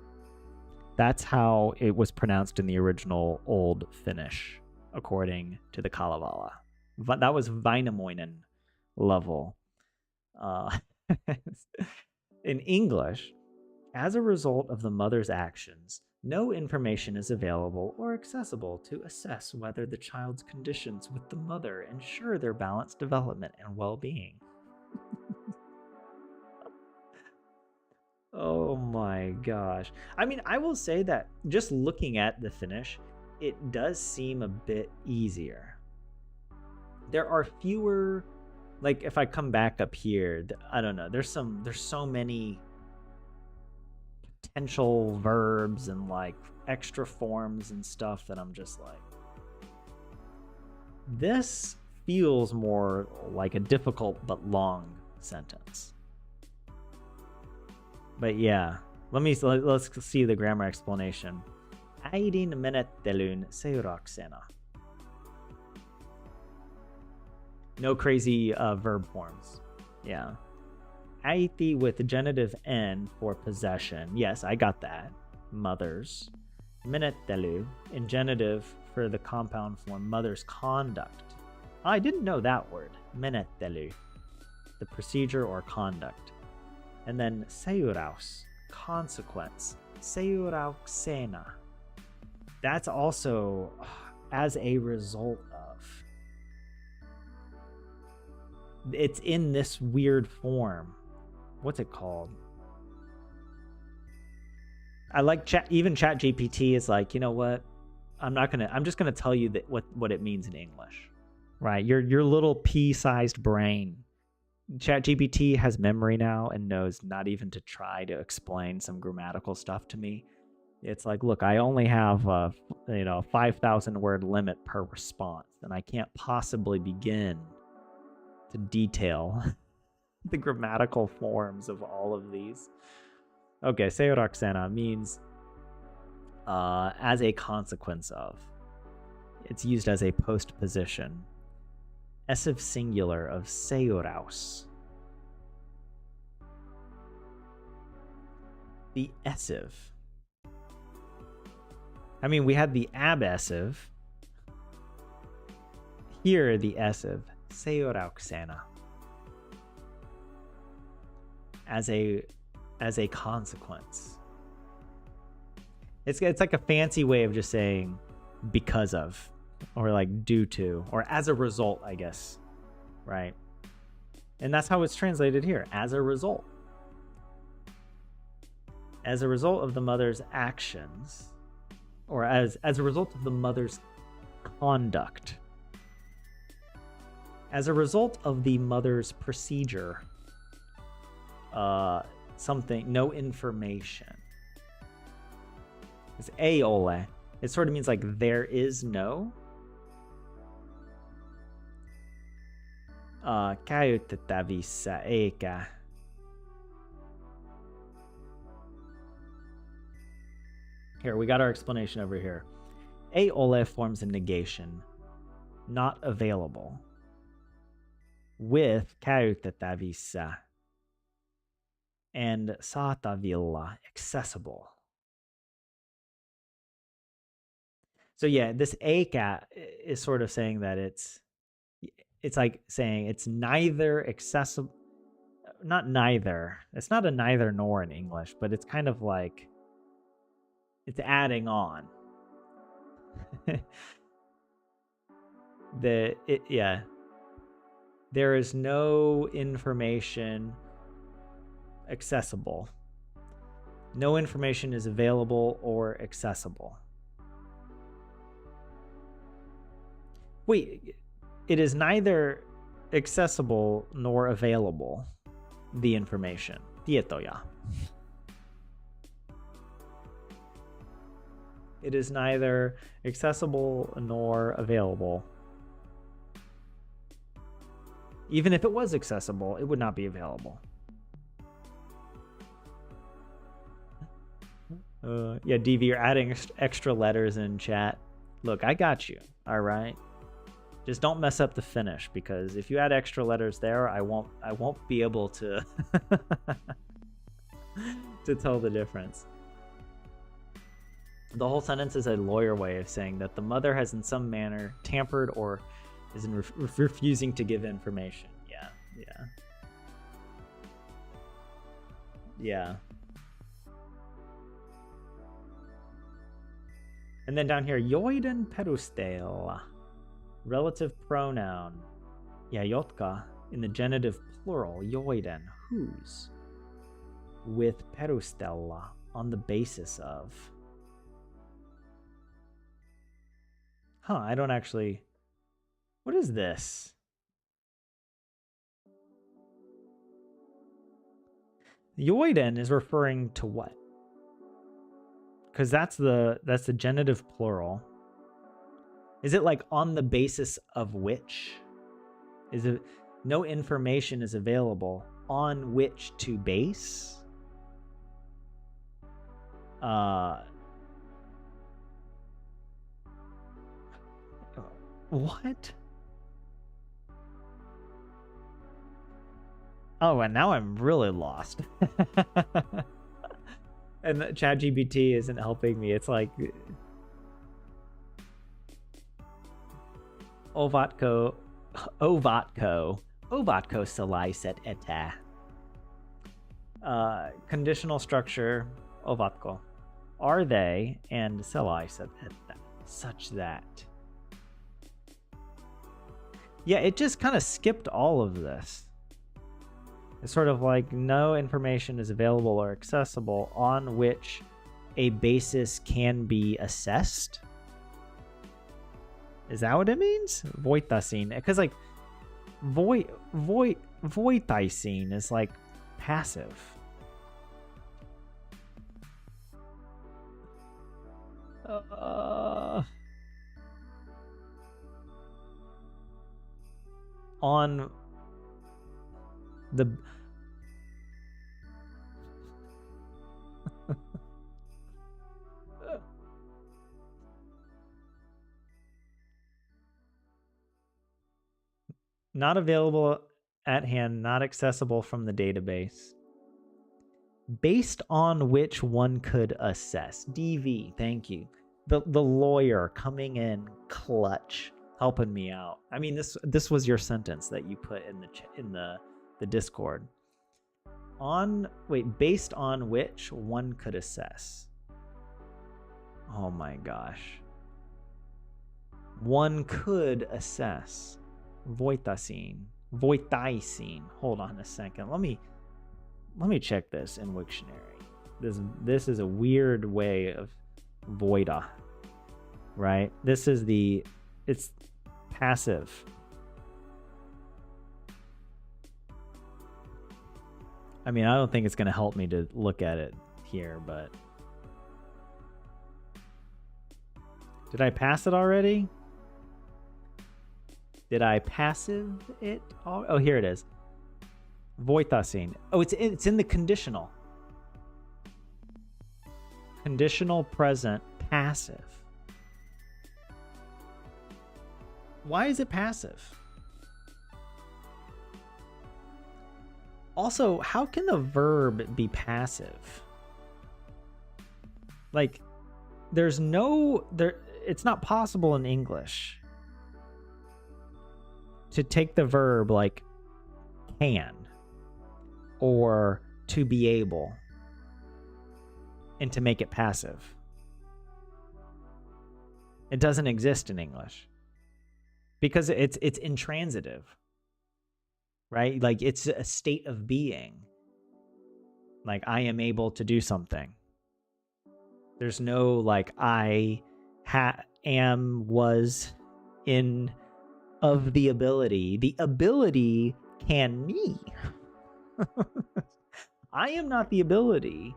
that's how it was pronounced in the original Old Finnish, according to the Kalevala. That was Väinämöinen level. In English, as a result of the mother's actions, no information is available or accessible to assess whether the child's conditions with the mother ensure their balanced development and well-being. Oh my gosh. I mean, I will say that just looking at the Finnish, it does seem a bit easier. There are fewer Like if I come back up here, I don't know. There's so many potential verbs and like extra forms and stuff that I'm just like, this feels more like a difficult but long sentence. But yeah, let's see the grammar explanation. Äidin menettelyn seurauksena. No crazy verb forms. Yeah. Äiti with genitive N for possession. Yes, I got that. Mothers. Menettely in genitive for the compound form mother's conduct. I didn't know that word. Menettely. The procedure or conduct. And then seuraus, consequence. Seurauksena. That's also as a result of. It's in this weird form. What's it called? I like even ChatGPT is like, you know what? I'm just gonna tell you that what it means in English. Right? Your little pea-sized brain. ChatGPT has memory now and knows not even to try to explain some grammatical stuff to me. It's like, look, I only have a 5,000 word limit per response, and I can't possibly begin to detail the grammatical forms of all of these. Okay, seuraksena means as a consequence of. It's used as a postposition. Essive singular of seuraus. The essive. I mean, we had the abessive. Here, the essive. Seurauksena. As a consequence. It's like a fancy way of just saying because of, or like due to, or as a result, I guess. Right? And that's how it's translated here, as a result. As a result of the mother's actions, or as a result of the mother's conduct. As a result of the mother's procedure. Something, no information. It's aiole. It sort of means like there is no. Käytettävissä eikä. Here, we got our explanation over here. Aiole forms a negation. Not available. With käytettävissä. And saatavilla, accessible. So yeah, this eikä is sort of saying that it's like saying it's neither accessible, not neither. It's not a neither nor in English, but it's kind of like it's adding on. There is no information accessible. No information is available or accessible. Wait, it is neither accessible nor available, the information. Tietoja. It is neither accessible nor available. Even if it was accessible, it would not be available. Yeah, DV, you're adding extra letters in chat. Look, I got you. All right. Just don't mess up the Finnish, because if you add extra letters there, I won't be able to to tell the difference. The whole sentence is a lawyer way of saying that the mother has in some manner tampered or is refusing to give information. Yeah. And then down here, joiden perusteella. Relative pronoun. Yeah, jotka in the genitive plural, joiden, whose. With perustella, on the basis of. I don't actually. What is this? Joiden is referring to what? Because that's the genitive plural. Is it like on the basis of which? Is it no information is available on which to base? What? Oh, and now I'm really lost. And ChatGPT isn't helping me. It's like Ovatko Salaiset eta. Conditional structure Ovatko. Are they and Salaiset eta such that? Yeah, it just kind of skipped all of this. It's sort of like no information is available or accessible on which a basis can be assessed. Is that what it means? Voitasin. Because like voitaisin is like passive. On the not available at hand, not accessible from the database. Based on which one could assess. DV, thank you. The lawyer coming in clutch, helping me out. I mean, this was your sentence that you put in the Discord. Based on which one could assess. Oh my gosh. One could assess. Voitaisin. Hold on a second. Let me check this in Wiktionary. This is a weird way of voida, right? It's passive. I mean, I don't think it's going to help me to look at it here, but did I pass it already? Did I passive it? Oh, here it is. Voitaisin. Oh, it's in the conditional. Conditional present passive. Why is it passive? Also, how can the verb be passive? Like, it's not possible in English to take the verb like can or to be able and to make it passive. It doesn't exist in English because it's intransitive, right? Like it's a state of being. Like I am able to do something. There's no like I am, was, in, of the ability. The ability can me. I am not the ability.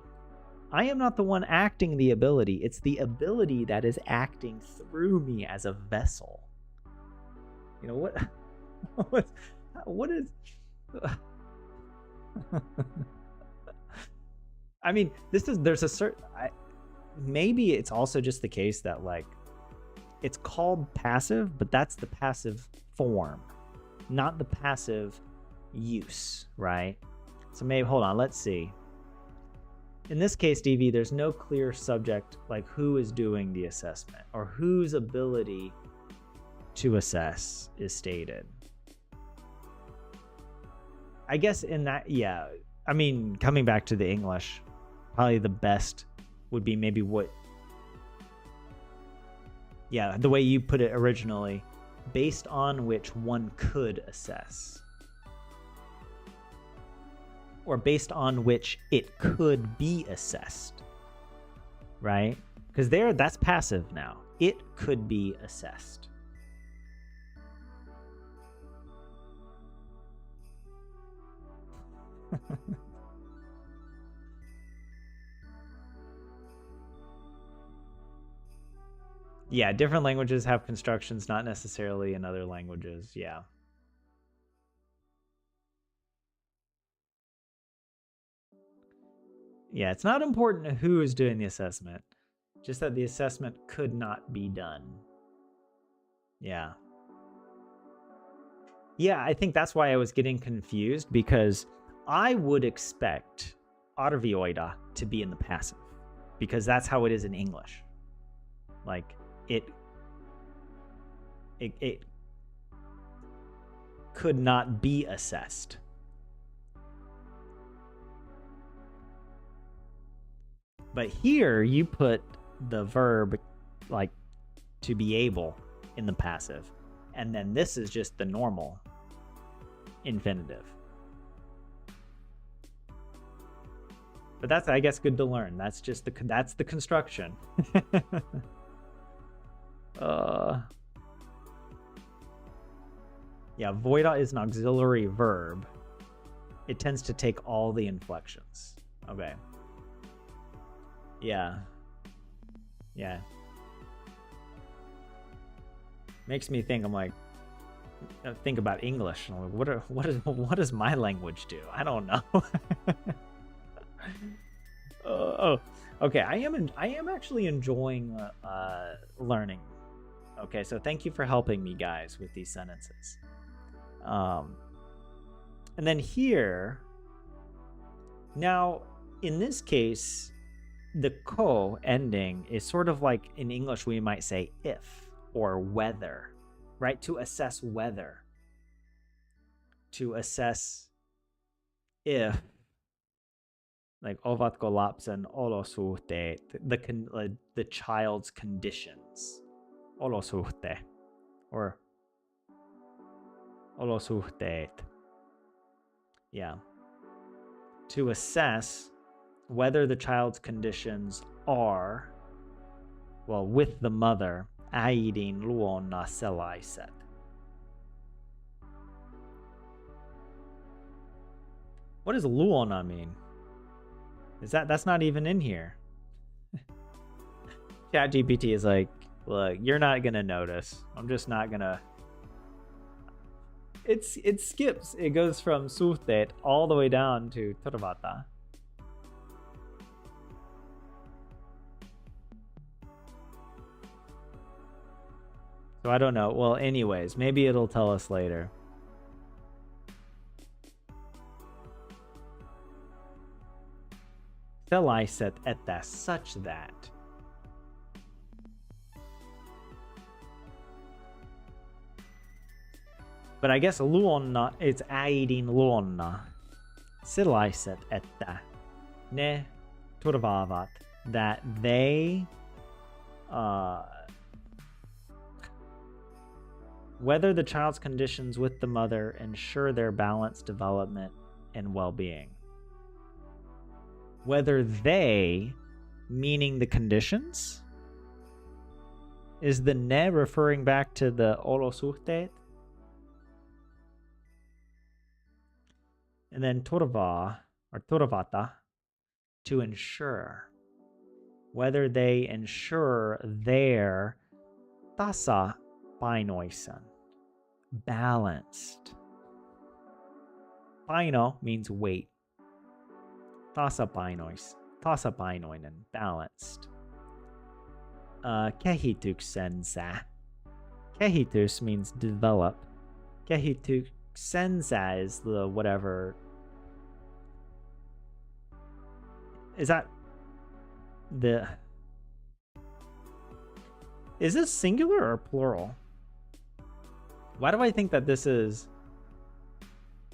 I am not the one acting the ability. It's the ability that is acting through me as a vessel. You know what is I mean, there's a certain maybe it's also just the case that like it's called passive, but that's the passive form, not the passive use, right? So maybe, hold on, let's see. In this case, DV, there's no clear subject, like who is doing the assessment or whose ability to assess is stated. I guess in that, yeah, I mean, coming back to the English, probably the best would be maybe the way you put it originally, based on which one could assess. Or based on which it could be assessed, right? Because that's passive now. It could be assessed. Yeah, different languages have constructions, not necessarily in other languages. Yeah. Yeah, it's not important who is doing the assessment, just that the assessment could not be done. Yeah. Yeah, I think that's why I was getting confused, because I would expect arvioida to be in the passive, because that's how it is in English. Like, it could not be assessed. But here you put the verb, like, to be able in the passive, and then this is just the normal infinitive. But that's, I guess, good to learn. That's just that's the construction. Yeah, voida is an auxiliary verb. It tends to take all the inflections. Okay. Yeah. Yeah. Makes me think, I'm like, think about English. And I'm like, what does my language do? I don't know. Oh, okay. I am actually enjoying learning. Okay, so thank you for helping me, guys, with these sentences. And then here, now in this case, the ko ending is sort of like in English we might say if or whether, right? To assess whether, to assess if, like ovatko lapsen olosuhteet, the child's conditions, olosuhte, or olosuhteet. Yeah. To assess whether the child's conditions are, well, with the mother, äidin luona sellaiset. What does luona mean? That's not even in here. ChatGPT is like, look, you're not gonna notice. I'm just not gonna. It skips. It goes from suhteet all the way down to turvata. So I don't know. Well, anyways, maybe it'll tell us later. Sellaiset että such that. But I guess luonna, it's äidin luonna. Sellaiset että ne turvaavat, that they whether the child's conditions with the mother ensure their balanced development and well-being. Whether they, meaning the conditions, is the ne referring back to the olosuhteet? And then turva, or turvata, to ensure. Whether they ensure their tasapainoisen, balanced. Paino means weight. Tasapainoinen, balanced. Kehityksensä. Kehitys means develop. Kehityksensä is the whatever. Is that the... Is this singular or plural? Why do I think that this is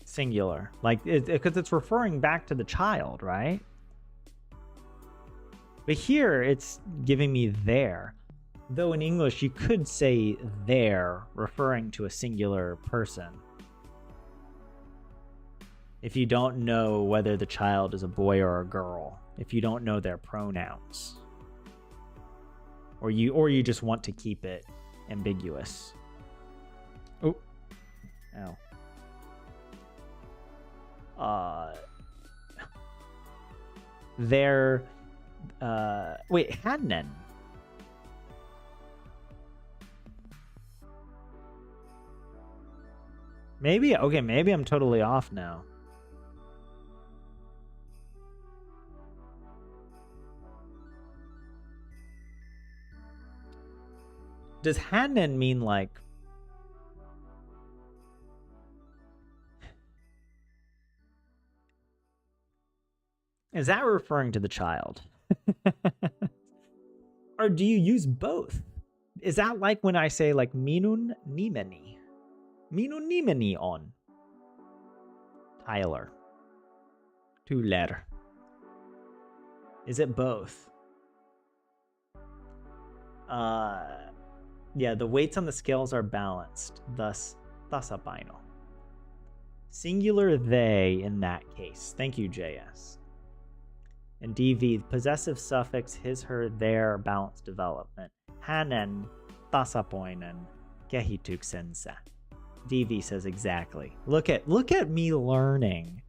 singular? Like, because it's referring back to the child, right? But here it's giving me their. Though in English you could say their, referring to a singular person. If you don't know whether the child is a boy or a girl, if you don't know their pronouns, or you just want to keep it ambiguous. Oh, ow. Their wait, hänen. Maybe, okay, maybe I'm totally off now. Does Hannen mean like... Is that referring to the child? Or do you use both? Is that like when I say like minun nimeni? Minun nimeni on. Tyler. Tyler. Is it both? Yeah, the weights on the scales are balanced, thus tasapaino. Singular they in that case. Thank you, JS. And DV, possessive suffix his, her, their, balanced development. Hanen tasapoinen kehituksensa. DV says exactly. Look at me learning.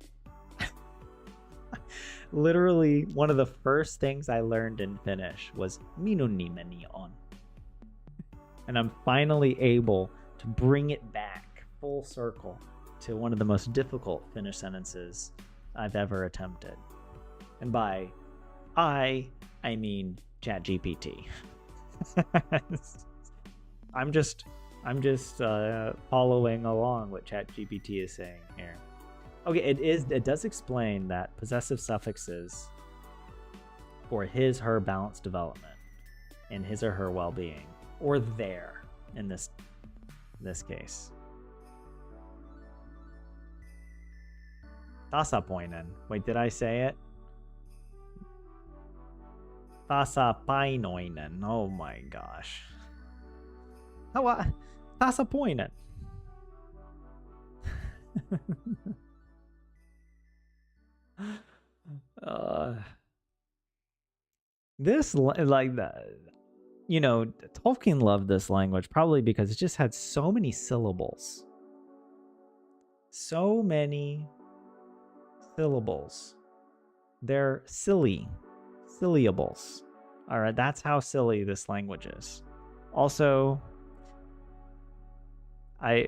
Literally, one of the first things I learned in Finnish was minun nimeni on. And I'm finally able to bring it back full circle to one of the most difficult Finnish sentences I've ever attempted. And by I mean ChatGPT. I'm just following along what ChatGPT is saying here. Okay, it does explain that possessive suffixes for his, her balanced development and his or her well-being, or their in this case. Tasapoinen. Wait, did I say it? Tasapainoinen. Oh my gosh. Tasapoinen. This, like, that, you know, Tolkien loved this language probably because it just had so many syllables. So many syllables. They're syllables. All right, that's how silly this language is. Also,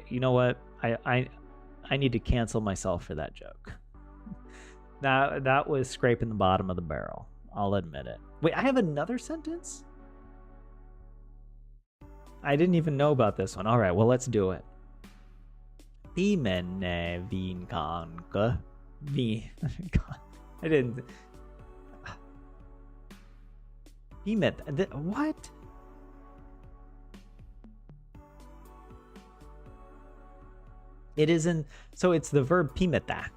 you know what? I need to cancel myself for that joke. That was scraping the bottom of the barrel. I'll admit it. Wait, I have another sentence? I didn't even know about this one. All right, well, let's do it. Pimenne vinkanka. I didn't. What? It is in, so it's the verb pimeta,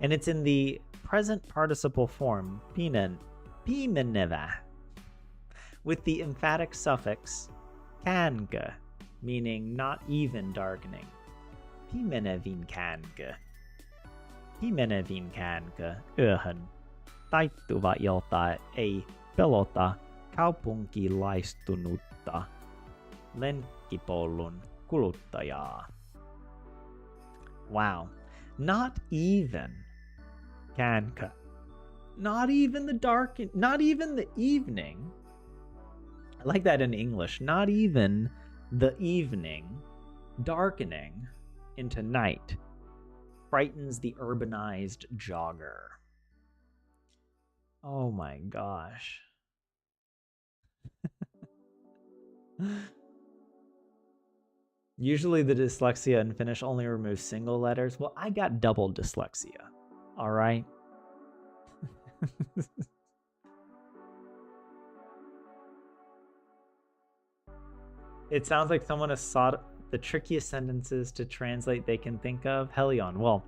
and it's in the present participle form pimeneva, with the emphatic suffix kanka, meaning not even darkening. Pimenevin kanka. Pimenevin kanka öhön. Taittuva, jota ei pelota kaupunkilaistunutta lenkkipolun kuluttajaa. Wow. Not even kanka. Not even the dark, not even the evening. I like that in English. Not even the evening darkening into night frightens the urbanized jogger. Oh my gosh. Usually the dyslexia in Finnish only removes single letters. Well, I got double dyslexia. All right. It sounds like someone has sought the trickiest sentences to translate they can think of. Helion. Well,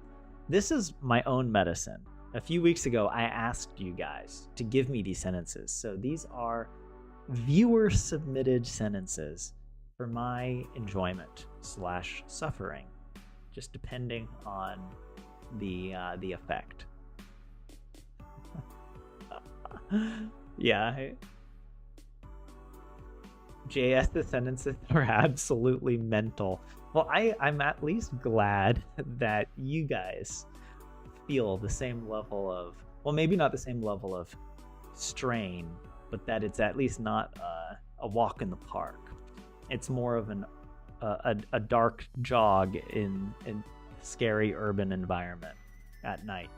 this is my own medicine. A few weeks ago, I asked you guys to give me these sentences. So these are viewer-submitted sentences for my enjoyment / suffering, just depending on the effect. Yeah. JS's sentences are absolutely mental. Well, I'm at least glad that you guys feel the same level of, well, maybe not the same level of strain, but that it's at least not a walk in the park. It's more of an a dark jog in scary urban environment at night.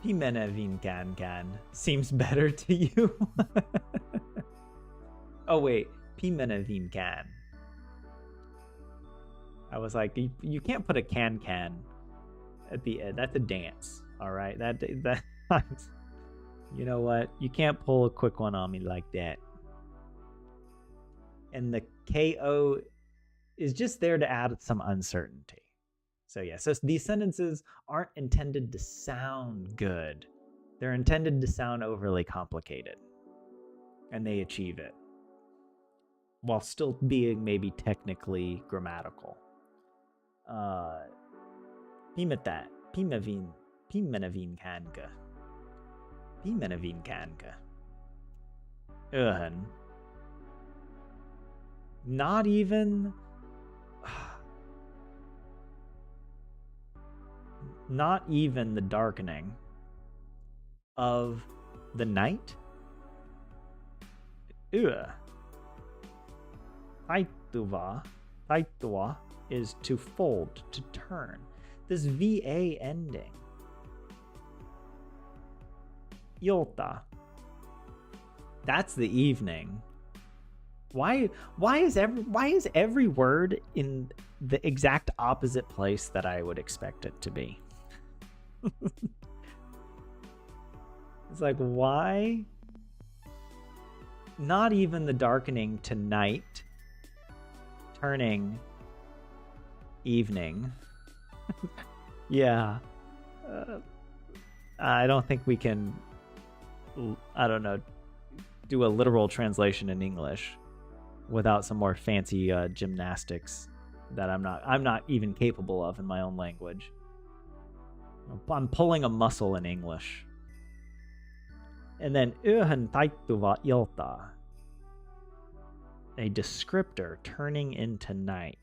Pimena vin can seems better to you. Oh wait, Pimena vin can. I was like, you can't put a can at the end. That's a dance, all right? That you know what? You can't pull a quick one on me like that. And the KO is just there to add some uncertainty. So yeah, so these sentences aren't intended to sound good. They're intended to sound overly complicated. And they achieve it, while still being maybe technically grammatical. Pimetat, pimenavin kanka. Pimenavin kanka. Not even... Not even the darkening of the night? Taituva is to fold, to turn. This VA ending. Ilta. That's the evening. Why is every word in the exact opposite place that I would expect it to be? It's like, why? Not even the darkening to night, turning evening. Yeah. I don't think we can, I don't know, do a literal translation in English without some more fancy gymnastics that I'm not even capable of in my own language. I'm pulling a muscle in English. And then yöhön taittuva ilta, a descriptor turning into night,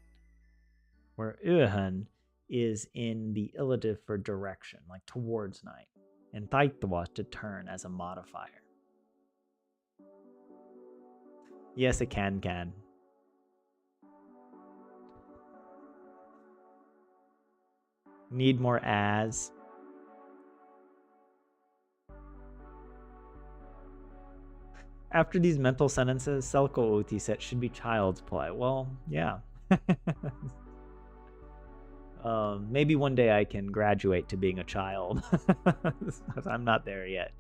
where yöhön is in the illative for direction, like towards night, and taittuva to turn as a modifier. Yes, it can. Need more as. After these mental sentences, Selko Otiset should be child's play. Well, yeah. Maybe one day I can graduate to being a child. I'm not there yet.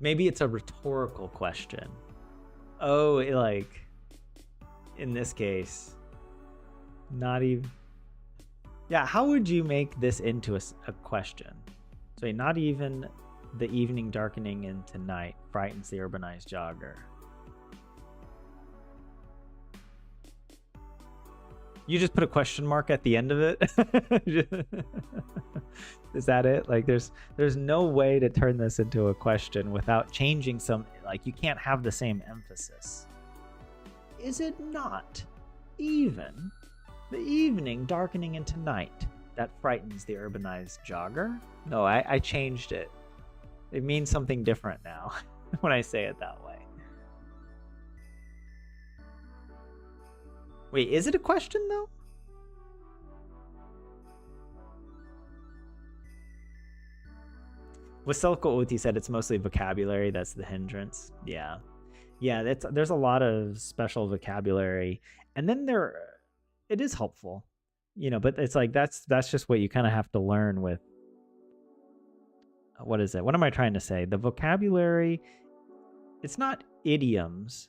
Maybe it's a rhetorical question. Oh, like, in this case, not even... Yeah, how would you make this into a question? So not even the evening darkening into night frightens the urbanized jogger. You just put a question mark at the end of it? Is that it? Like there's no way to turn this into a question without changing some, like you can't have the same emphasis. Is it not even the evening darkening into night that frightens the urbanized jogger? No, I changed it. It means something different now when I say it that way. Wait, is it a question though? Waselko Oti said it's mostly vocabulary that's the hindrance. Yeah, there's a lot of special vocabulary, and then it is helpful, but it's like that's just what you kind of have to learn with. What is it? What am I trying to say? The vocabulary, it's not idioms,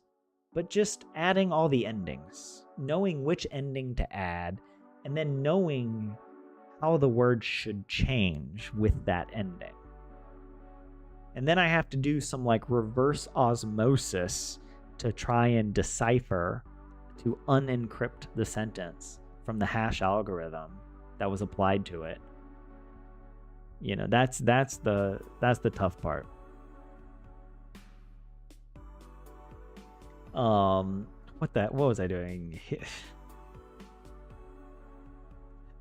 but just adding all the endings, knowing which ending to add, and then knowing how the word should change with that ending. And then I have to do some like reverse osmosis to try and decipher, to unencrypt the sentence from the hash algorithm that was applied to it. That's the tough part. What was I doing?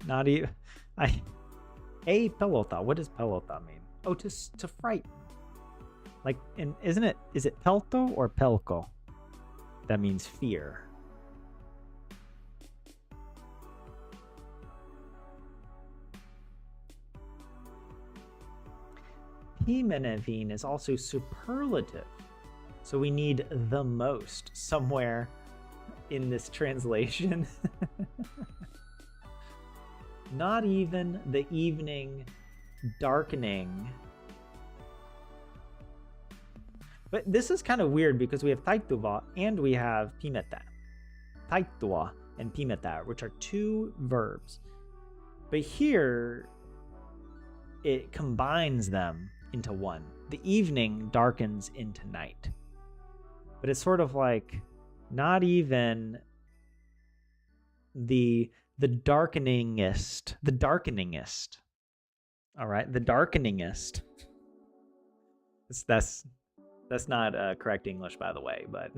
Not even A pelota. What does pelota mean? Oh, to frighten. Like, is it pelto or pelko? That means fear. Pimenevine is also superlative. So we need the most somewhere in this translation. Not even the evening darkening. But this is kind of weird because we have taituva and we have pimeta. Taitua and pimeta, which are two verbs. But here, it combines them into one. The evening darkens into night. But it's sort of like not even the darkeningest. All right, the darkeningest. That's not correct English, by the way, but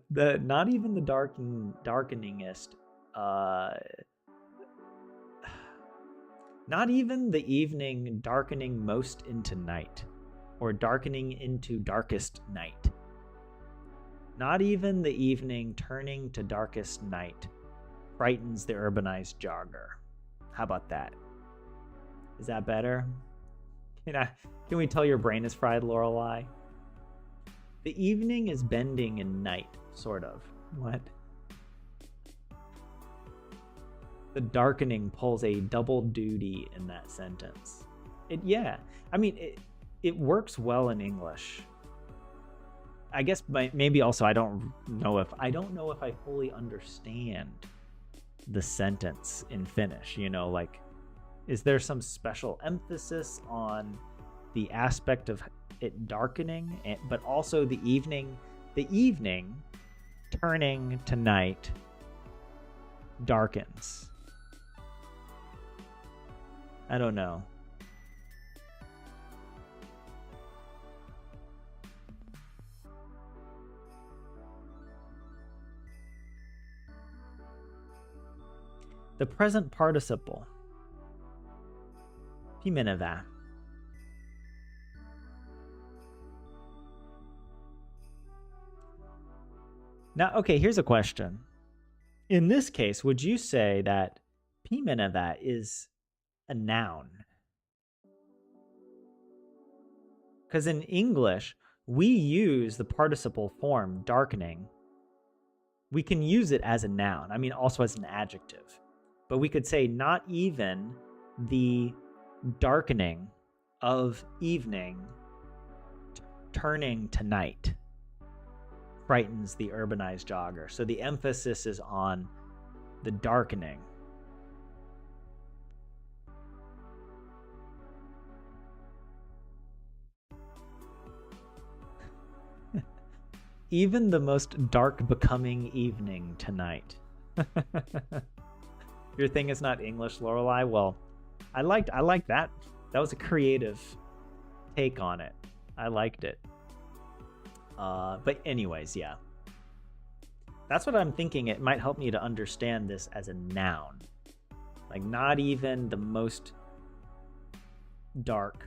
not even the darkeningest. Not even the evening darkening most into night, or darkening into darkest night. Not even the evening turning to darkest night frightens the urbanized jogger. How about that? Is that better? Can we tell your brain is fried, Lorelei? The evening is bending in night, sort of. What? The darkening pulls a double duty in that sentence. It works well in English. I guess maybe also I don't know if I fully understand the sentence in Finnish. Like, is there some special emphasis on the aspect of it darkening, but also the evening turning to night darkens? I don't know. The present participle. Pimeneva. Now, okay, here's a question. In this case, would you say that pimeneva is a noun? Because in English, we use the participle form darkening. We can use it as a noun. Also as an adjective. But we could say not even the darkening of evening turning to night frightens the urbanized jogger. So the emphasis is on the darkening. Even the most dark becoming evening tonight. Your thing is not English, Lorelei? Well, I liked that. That was a creative take on it. I liked it. But anyways, yeah. That's what I'm thinking. It might help me to understand this as a noun. Like, not even the most dark.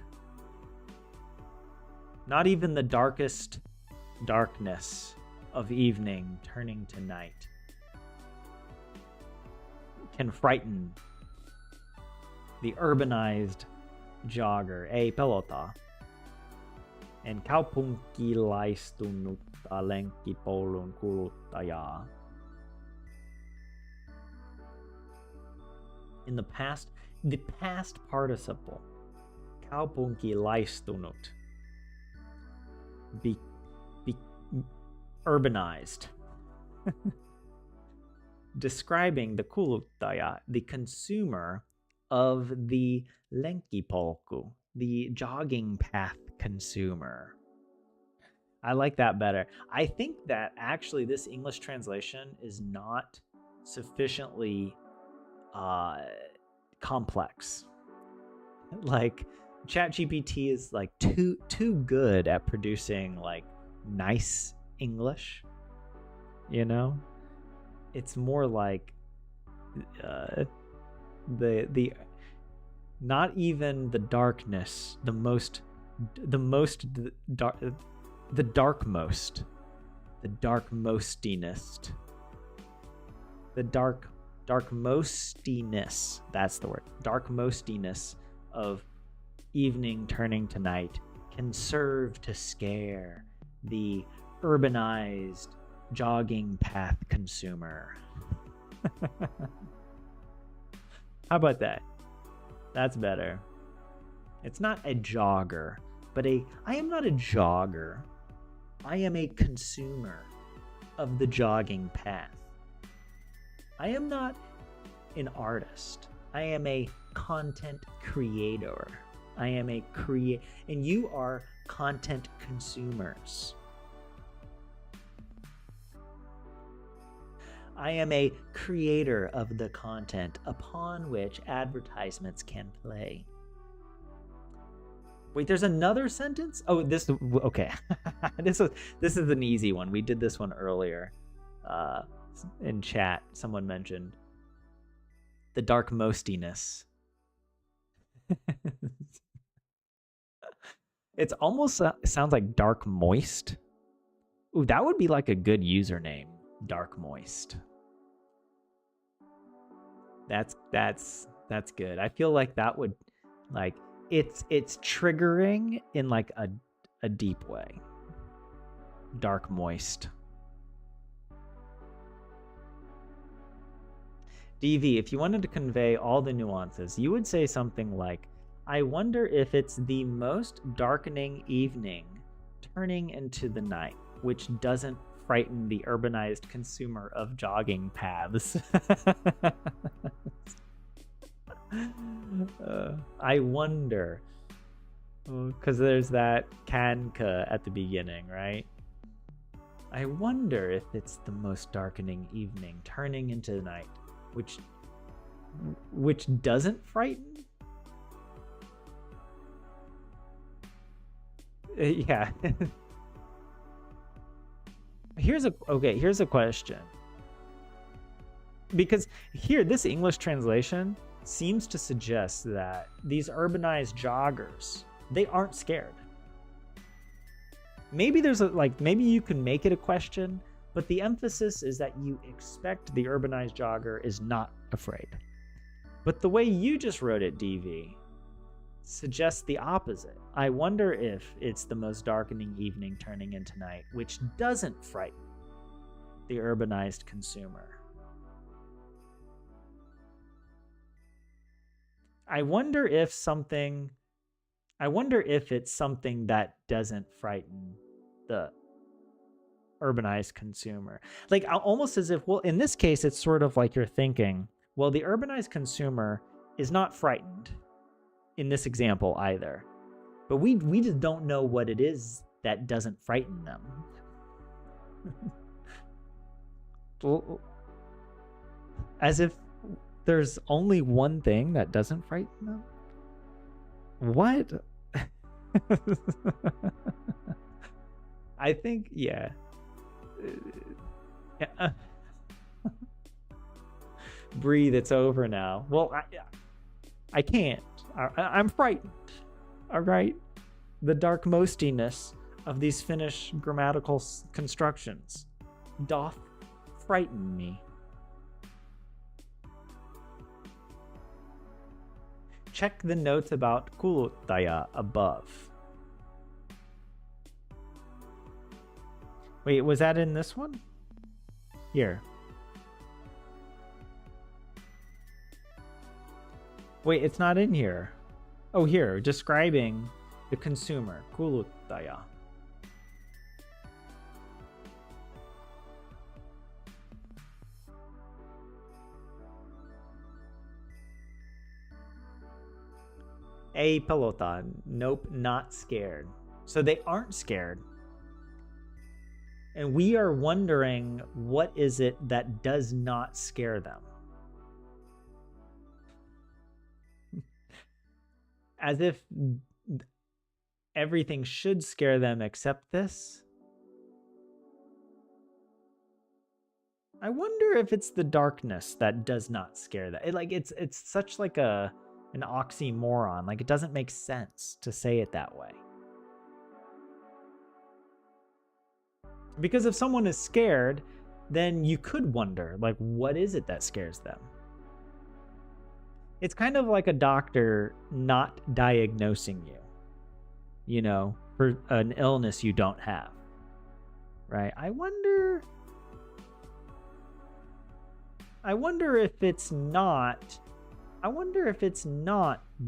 Not even the darkest darkness of evening turning to night can frighten the urbanized jogger. Ei pelota. En kaupunkilaistunutta lenkkipolun kuluttajaa. In the past participle. Kaupunkilaistunut. Be urbanized. Describing the kuluttaja, the consumer of the lenkkipolku, the jogging path consumer. I like that better. I think that actually this English translation is not sufficiently complex. Like, ChatGPT is like too good at producing like nice English, It's more like the Not even the darkness, the darkmost, the darkmostiness, the darkmostiness, that's the word, darkmostiness of evening turning to night can serve to scare the urbanized jogging path consumer. How about that? That's better. It's not a jogger, but I am not a jogger. I am a consumer of the jogging path. I am not an artist. I am a content creator. I am a and you are content consumers. I am a creator of the content upon which advertisements can play. Wait, there's another sentence? Oh, okay. This is an easy one. We did this one earlier. In chat, someone mentioned the darkmostiness. It's almost sounds like dark moist. Ooh, that would be like a good username. Dark moist. That's good. I feel like that would like it's triggering in like a deep way. Dark moist. DV, if you wanted to convey all the nuances, you would say something like, I wonder if it's the most darkening evening turning into the night, which doesn't frighten the urbanized consumer of jogging paths. I wonder, because there's that kanka at the beginning, right? I wonder if it's the most darkening evening turning into the night, which doesn't frighten. Yeah. Here's a question. Because here, this English translation seems to suggest that these urbanized joggers, they aren't scared. Maybe maybe you can make it a question, but the emphasis is that you expect the urbanized jogger is not afraid. But the way you just wrote it, DV, suggests the opposite. I wonder if it's the most darkening evening turning into night, which doesn't frighten the urbanized consumer. I wonder if it's something that doesn't frighten the urbanized consumer. Like almost as if, well, in this case, it's sort of like you're thinking, well, the urbanized consumer is not frightened in this example either, but we just don't know what it is that doesn't frighten them. As if there's only one thing that doesn't frighten them. What? I think, yeah. Breathe, it's over now. Well, I can't. I'm frightened. All right? The darkmostiness of these Finnish grammatical constructions doth frighten me. Check the notes about kuluttaja above. Wait, was that in this one? Here. Wait, it's not in here. Oh, here, describing the consumer, kuluttaja. Ei pelota. Nope, not scared. So they aren't scared. And we are wondering, what is it that does not scare them? As if everything should scare them except this. I wonder if it's the darkness that does not scare them. It's such like an an oxymoron. Like, it doesn't make sense to say it that way. Because if someone is scared, then you could wonder, like, what is it that scares them? It's kind of like a doctor not diagnosing you, you know, for an illness you don't have, right? I wonder if it's not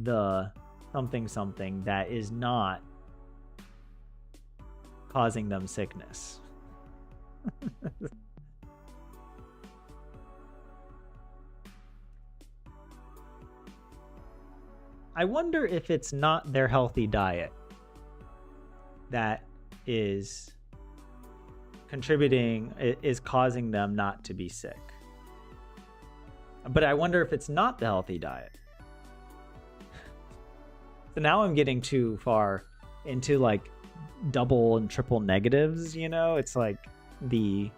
the something that is not causing them sickness. I wonder if it's not their healthy diet that is contributing, is causing them not to be sick. But I wonder if it's not the healthy diet. So now I'm getting too far into like double and triple negatives, you know? It's like the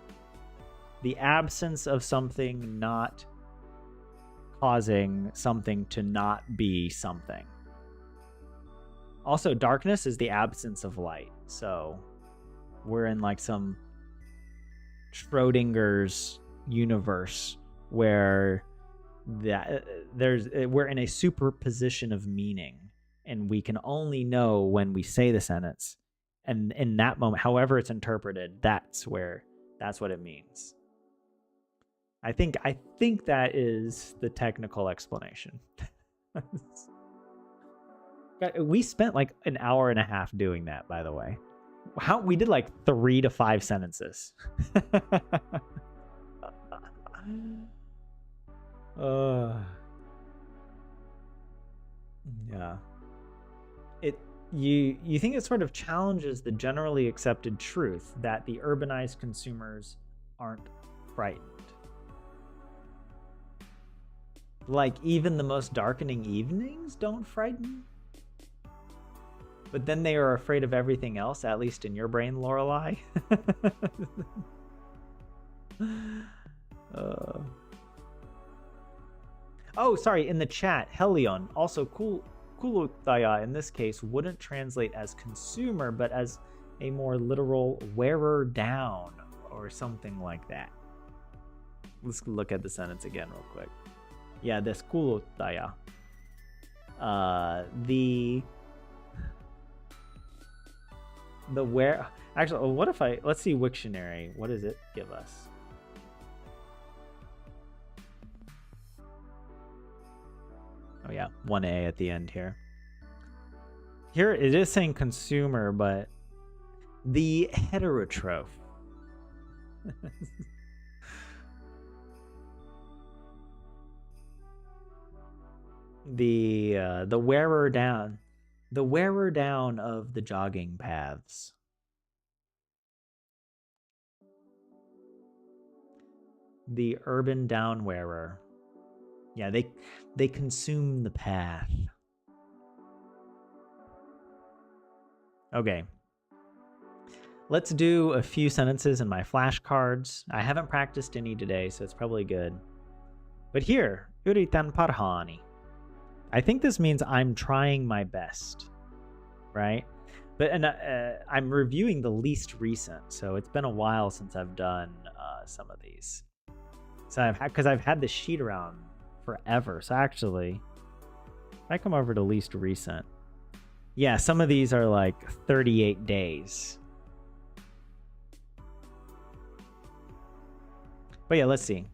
absence of something not causing something to not be something. Also, darkness is the absence of light. So we're in like some Schrodinger's universe where we're in a superposition of meaning, and we can only know when we say the sentence, and in that moment, however it's interpreted, that's what it means. I think that is the technical explanation. We spent like an hour and a half doing that, by the way. We did like 3 to 5 sentences. Yeah. You think it sort of challenges the generally accepted truth that the urbanized consumers aren't frightened. Like, even the most darkening evenings don't frighten? But then they are afraid of everything else, at least in your brain, Lorelei. Oh, sorry, in the chat, Helion, also Kulutaya in this case wouldn't translate as consumer, but as a more literal wearer down or something like that. Let's look at the sentence again real quick. Yeah, this Kulutaya. The where, actually, what if let's see Wiktionary. What does it give us? Oh yeah, 1A at the end here. Here it is saying consumer, but the heterotroph. The wearer down. The wearer down of the jogging paths. The urban down wearer. Yeah, they consume the path. Okay. Let's do a few sentences in my flashcards. I haven't practiced any today, so it's probably good. But here, yritan parhaani. I think this means I'm trying my best, right? But I'm reviewing the least recent, so it's been a while since I've done some of these. So I've had this sheet around forever. So actually, if I come over to least recent, yeah, some of these are like 38 days. But yeah, let's see.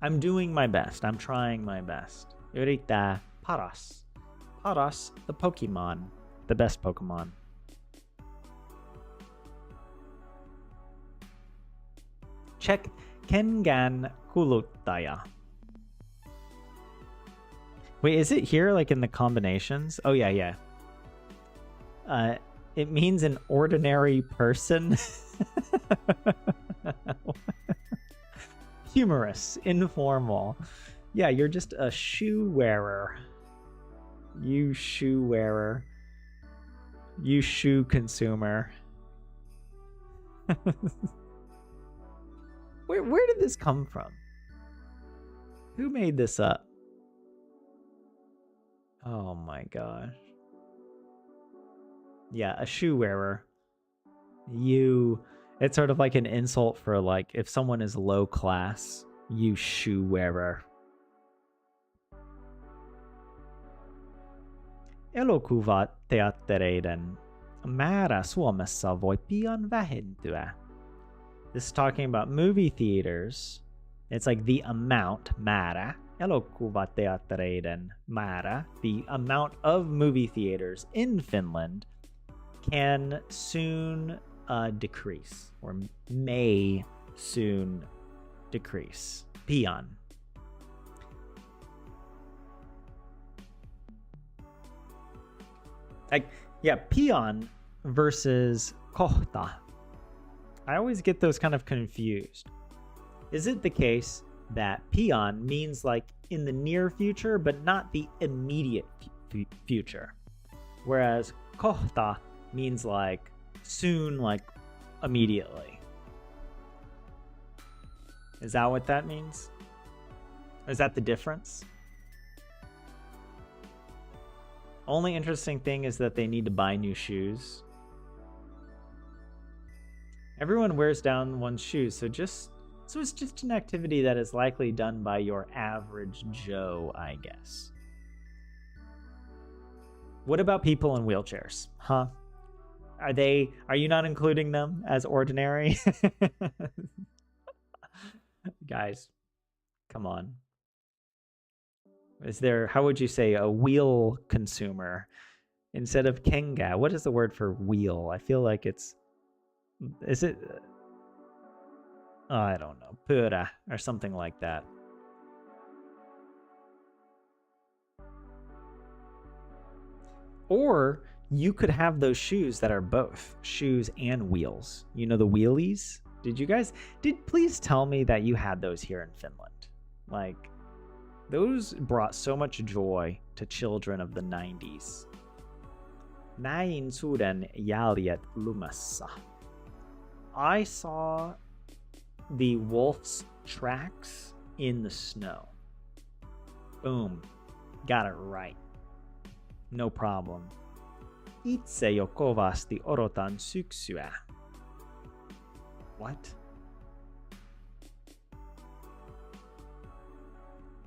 I'm doing my best. I'm trying my best. Yurita Paras. Paras, the Pokemon. The best Pokemon. Check Kengan Kulutaya. Wait, is it here like in the combinations? Oh yeah. It means an ordinary person. Humorous, informal. Yeah, you're just a shoe wearer. You shoe wearer. You shoe consumer. Where did this come from? Who made this up? Oh my gosh. Yeah, a shoe wearer. It's sort of like an insult for like if someone is low class, you shoe wearer. Elokuvateattereiden määrä Suomessa voi pian vähentyä. This is talking about movie theaters. It's like the amount, määrä. Elokuvateattereiden määrä, the amount of movie theaters in Finland can soon decrease, or may soon decrease. Pian. Like, yeah, pian versus kohta. I always get those kind of confused. Is it the case that pian means like in the near future, but not the immediate future? Whereas kohta means like soon, like immediately. Is that what that means? Is that the difference? Only interesting thing is that they need to buy new shoes. Everyone wears down one's shoes, so it's just an activity that is likely done by your average Joe, I guess. What about people in wheelchairs? Huh? Are you not including them as ordinary? Guys, come on. Is there, how would you say, a wheel consumer instead of kenga? What is the word for wheel? I feel like is it, I don't know, pura or something like that. Or you could have those shoes that are both shoes and wheels. You know, the wheelies? Please tell me that you had those here in Finland. Like, those brought so much joy to children of the 90s. Näin suden jäljet lumessa. I saw the wolf's tracks in the snow. Boom. Got it right. No problem. Itse jo kovasti odotan syksyä. What?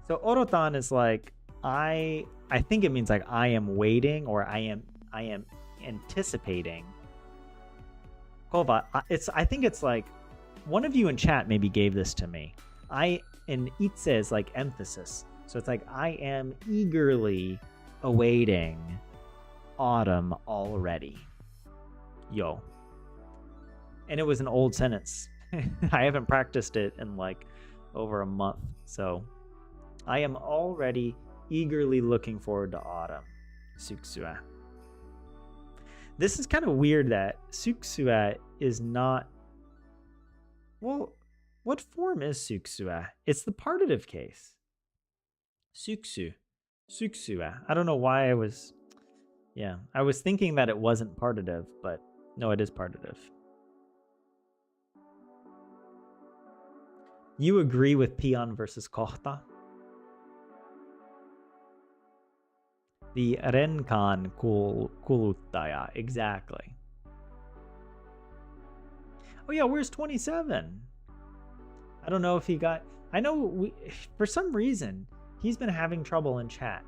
So odotan is like I think it means like I am waiting, or I am anticipating. Kova, I think it's like one of you in chat maybe gave this to me. And itse is like emphasis. So it's like I am eagerly awaiting autumn already. Yo. And it was an old sentence. I haven't practiced it in like over a month. So I am already eagerly looking forward to autumn. Syksua. This is kind of weird that syksua is not... Well, what form is syksua? It's the partitive case. Syksu. Syksua. I don't know why I was... Yeah, I was thinking that it wasn't partitive, but no, it is partitive. You agree with pian versus kohta? The renkaan kuluttaja, exactly. Oh yeah, where's 27? I don't know if he got... I know for some reason, he's been having trouble in chat.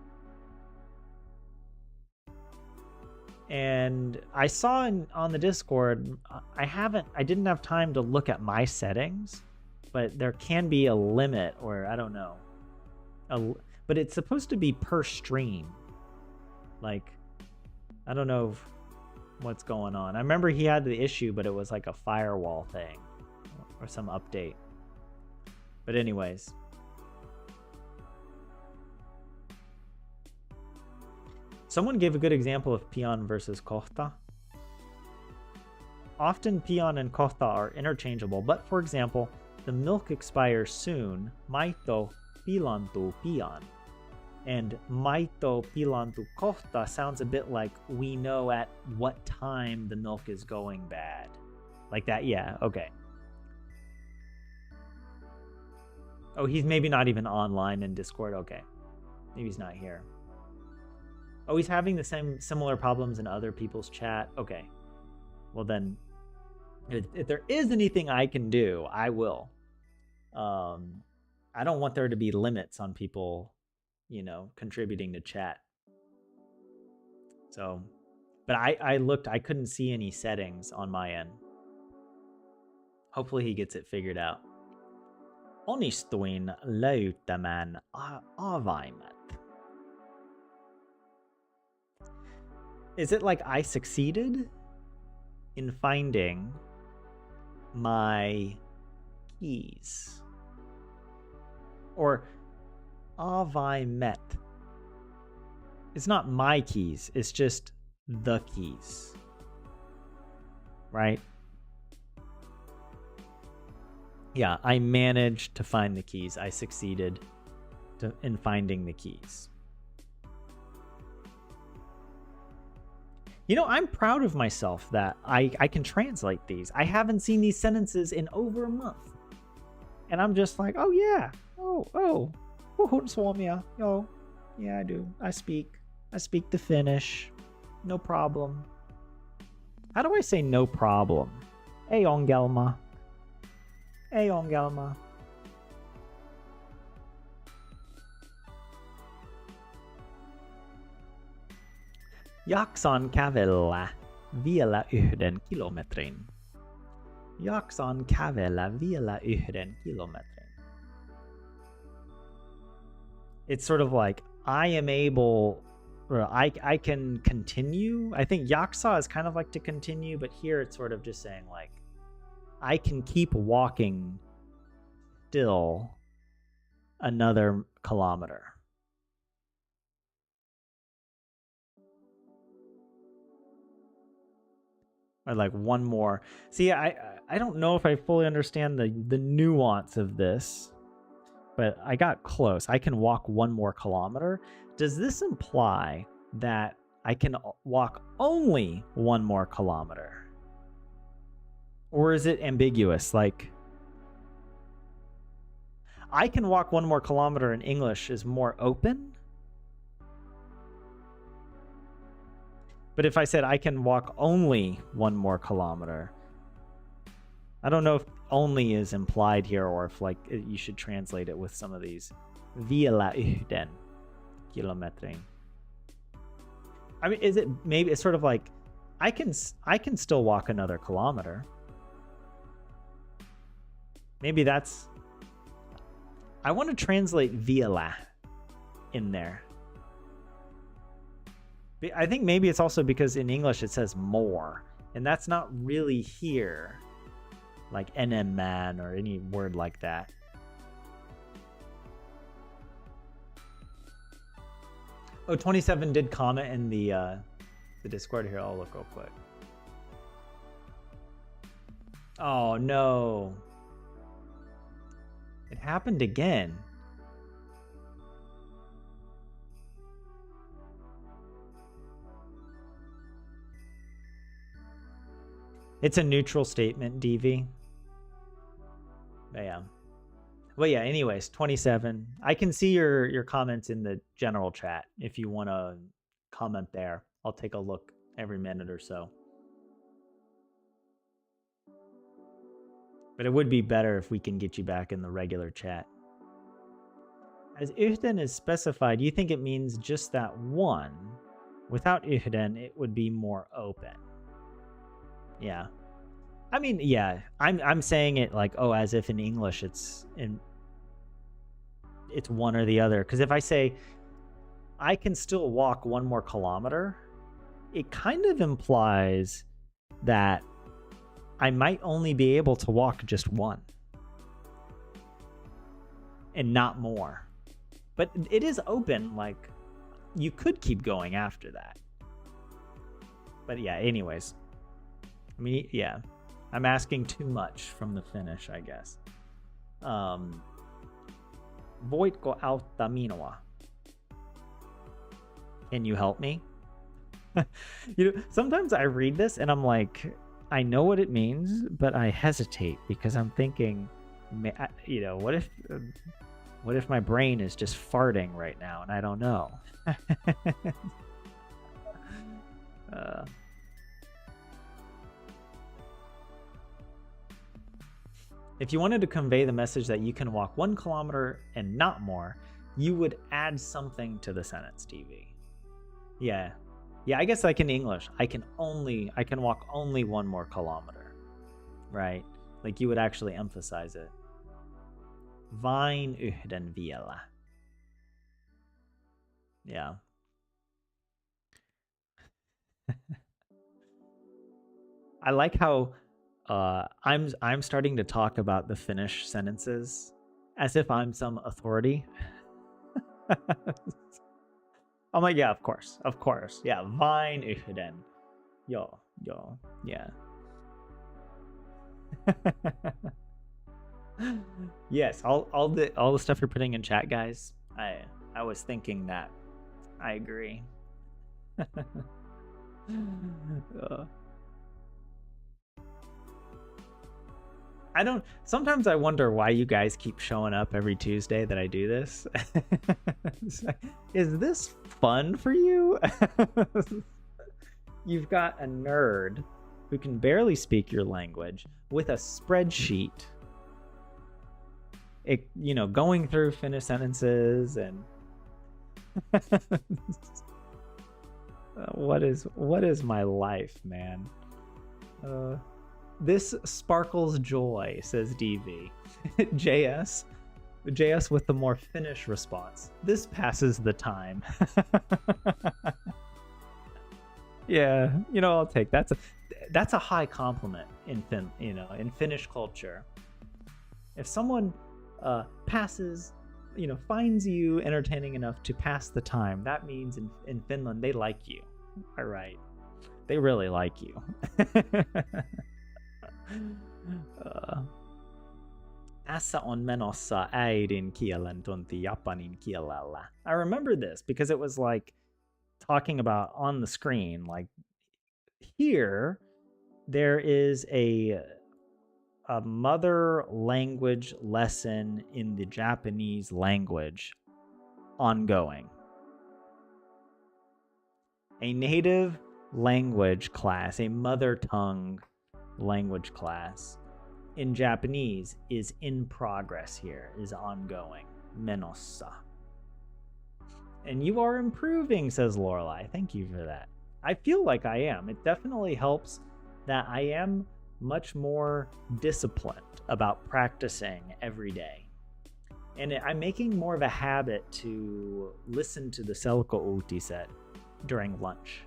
And I saw on the Discord, I didn't have time to look at my settings, but there can be a limit, or I don't know. But it's supposed to be per stream. Like, I don't know what's going on. I remember he had the issue, but it was like a firewall thing or some update. But anyways. Someone gave a good example of pian versus kohta. Often pian and kohta are interchangeable, but for example, the milk expires soon, maito pilantuu pian. And maito pilantuu kohta sounds a bit like we know at what time the milk is going bad. Like that, yeah, okay. Oh, he's maybe not even online in Discord, okay. Maybe he's not here. Oh, he's having the same similar problems in other people's chat. Okay. Well then, if there is anything I can do, I will. I don't want there to be limits on people, contributing to chat. So, but I looked, I couldn't see any settings on my end. Hopefully he gets it figured out. Onnistuin löytämään avaimet. Is it like I succeeded in finding my keys? Or avaimet. It's not my keys, it's just the keys. Right? Yeah, I managed to find the keys. I succeeded in finding the keys. I'm proud of myself that I can translate these. I haven't seen these sentences in over a month. And I'm just like, oh yeah. Oh, Suomia. Oh, yeah, I do. I speak the Finnish. No problem. How do I say no problem? Ei ongelma. Ei ongelma. Jaksan kävellä vielä 1 kilometrin. Jaksan kävellä vielä 1 kilometrin. It's sort of like I am able, or I can continue. I think yaksa is kind of like to continue, but here it's sort of just saying like I can keep walking still another kilometer. Or like one more. See, I don't know if I fully understand the nuance of this, but I got close. I can walk 1 more kilometer. Does this imply that I can walk only 1 more kilometer? Or is it ambiguous? Like, I can walk 1 more kilometer in English is more open. But if I said I can walk only 1 more kilometer, I don't know if only is implied here or if like you should translate it with some of these. Vielä 1 kilometrin. I mean, is it maybe it's sort of like I can still walk another kilometer. Maybe that's. I want to translate vielä in there. I think maybe it's also because in English it says more, and that's not really here, like NM man or any word like that. Oh, 27 did comment in the Discord here. I'll look real quick. Oh no. It happened again. It's a neutral statement, DV. But yeah. Well, yeah, anyways, 27. I can see your comments in the general chat. If you want to comment there, I'll take a look every minute or so. But it would be better if we can get you back in the regular chat. As yhden is specified, you think it means just that one. Without yhden, it would be more open. Yeah. I mean, yeah, I'm saying it like, oh, as if in English it's one or the other. Because if I say I can still walk 1 more kilometer, it kind of implies that I might only be able to walk just 1 and not more. But it is open, like you could keep going after that. But yeah, anyways. I mean, yeah, I'm asking too much from the Finnish, I guess. Voitko auttaa minua? Can you help me? Sometimes I read this and I'm like, I know what it means, but I hesitate because I'm thinking, what if my brain is just farting right now and I don't know? If you wanted to convey the message that you can walk 1 kilometer and not more, you would add something to the sentence, TV. Yeah. Yeah, I guess like in English, I can walk only 1 more kilometer. Right? Like you would actually emphasize it. Vain yhden vielä. Yeah. I like how I'm starting to talk about the Finnish sentences as if I'm some authority. I'm like, yeah, of course. Yeah, vain yhden. Yo, yeah. Yes, all the stuff you're putting in chat, guys. I was thinking that. I agree. Sometimes I wonder why you guys keep showing up every Tuesday that I do this. Is this fun for you? You've got a nerd who can barely speak your language with a spreadsheet. Going through Finnish sentences and what is my life, man? This sparkles joy, says DV. JS with the more Finnish response. This passes the time. Yeah, I'll take that's a high compliment in Finnish culture. If someone finds you entertaining enough to pass the time, that means in Finland they like you. All right, they really like you. Tässä on menossa äidinkielen tunti japanin kielellä. I remember this because it was like talking about on the screen, like here there is a mother language lesson in the Japanese language ongoing. A native language class, a mother tongue language class in Japanese is in progress here, is ongoing. Menossa. And you are improving, says Lorelai. Thank you for that. I feel like I am. It definitely helps that I am much more disciplined about practicing every day. And I'm making more of a habit to listen to the Selko Uutiset during lunch.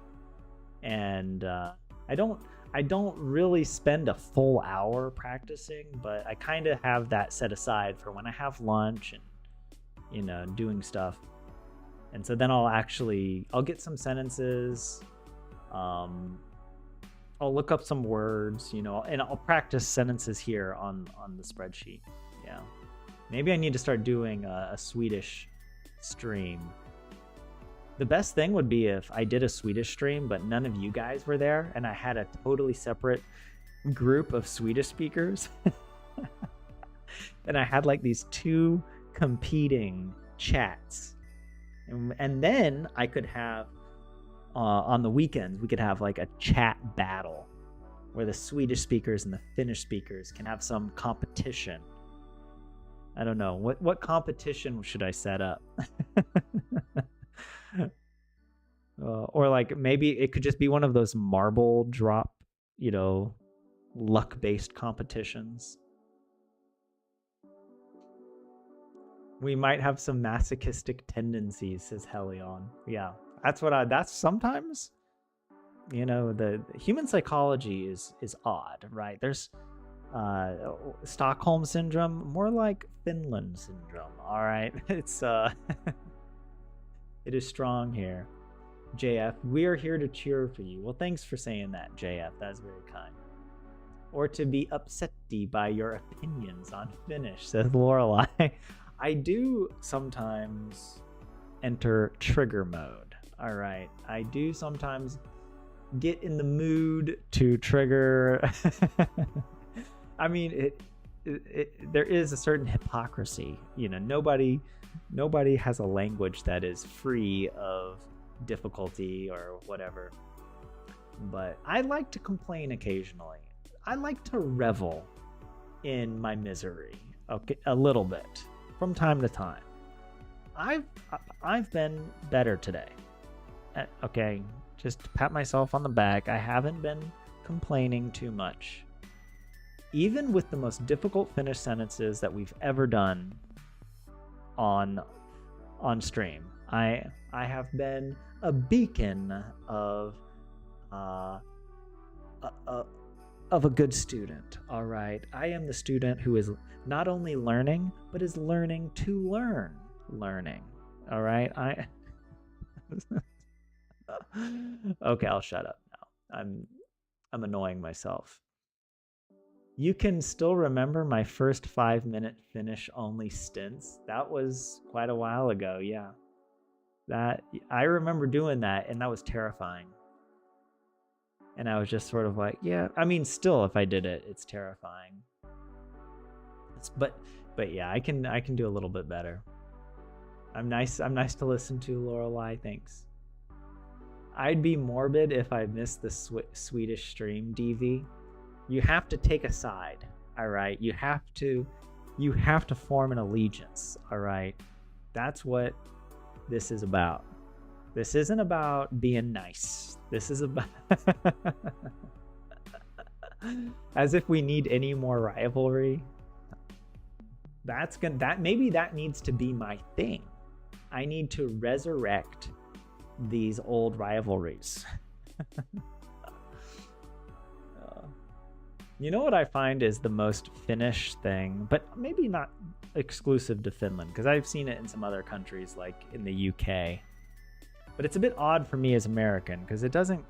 And I don't really spend a full hour practicing, but I kind of have that set aside for when I have lunch and, doing stuff. And so then I'll get some sentences. I'll look up some words, and I'll practice sentences here on the spreadsheet. Yeah. Maybe I need to start doing a Swedish stream. The best thing would be if I did a Swedish stream, but none of you guys were there, and I had a totally separate group of Swedish speakers. And I had like these 2 competing chats. And then I could have, on the weekends, we could have like a chat battle where the Swedish speakers and the Finnish speakers can have some competition. I don't know. What competition should I set up? Or like maybe it could just be one of those marble drop, luck-based competitions. We might have some masochistic tendencies, says Helion. Yeah, that's sometimes, the human psychology is odd, right? There's Stockholm syndrome, more like Finland syndrome. All right, it's it is strong here. JF, we are here to cheer for you. Well, thanks for saying that, JF. That's very kind. Or to be upsetty by your opinions on Finnish, says Lorelai. I do sometimes enter trigger mode. All right. I do sometimes get in the mood to trigger. I mean, there is a certain hypocrisy. Nobody has a language that is free of difficulty or whatever. But I like to complain occasionally. I like to revel in my misery, okay, a little bit from time to time. I've been better today. Okay, just to pat myself on the back. I haven't been complaining too much. Even with the most difficult Finnish sentences that we've ever done on stream, I have been a beacon of a good student. All right, I am the student who is not only learning but is learning to learning. All right, okay, I'll shut up now. I'm annoying myself. You can still remember my first 5-minute Finnish only stints? That was quite a while ago, yeah. That I remember doing that, and that was terrifying. And I was just sort of like, yeah, I mean, still, if I did it, it's terrifying. But yeah, I can do a little bit better. I'm nice to listen to, Lorelai, thanks. I'd be morbid if I missed the Swedish stream, DV. You have to take a side, all right? You have to form an allegiance, all right? That's what this is about. This isn't about being nice. This is about as if we need any more rivalry. Maybe that needs to be my thing. I need to resurrect these old rivalries. You know what I find is the most Finnish thing, but maybe not exclusive to Finland, because I've seen it in some other countries like in the UK. But it's a bit odd for me as American because it doesn't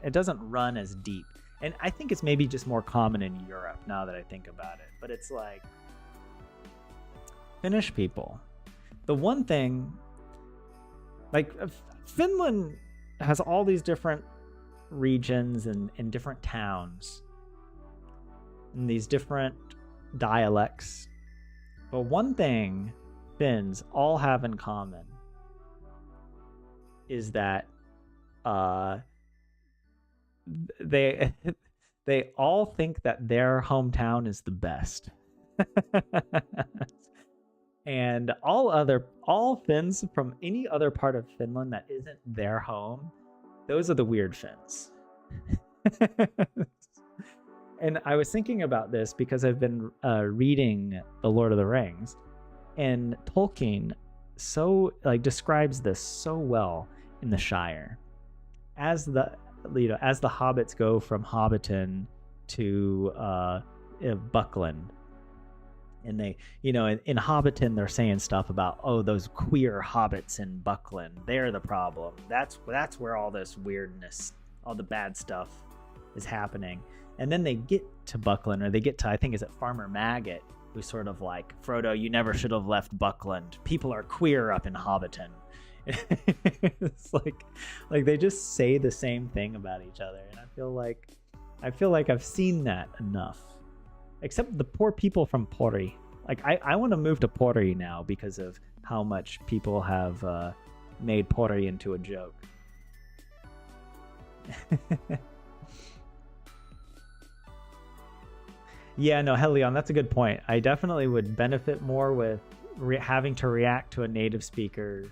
run as deep. And I think it's maybe just more common in Europe now that I think about it. But it's like Finnish people. The one thing, like Finland has all these different regions and different towns and these different dialects. But one thing Finns all have in common is that they all think that their hometown is the best. And all Finns from any other part of Finland that isn't their home, those are the weird Finns. And I was thinking about this because I've been reading The Lord of the Rings, and Tolkien describes this so well in the Shire. As the hobbits go from Hobbiton to Buckland, and they, in Hobbiton they're saying stuff about, oh, those queer hobbits in Buckland, they're the problem. That's where all this weirdness, all the bad stuff is happening. And then they get to Buckland, or they get to, I think, is it Farmer Maggot, who's sort of like, Frodo, you never should have left Buckland. People are queer up in Hobbiton. It's like they just say the same thing about each other, and I feel like I've seen that enough. Except the poor people from Pori. Like I want to move to Pori now because of how much people have made Pori into a joke. Yeah, no, Helion, that's a good point. I definitely would benefit more with having to react to a native speaker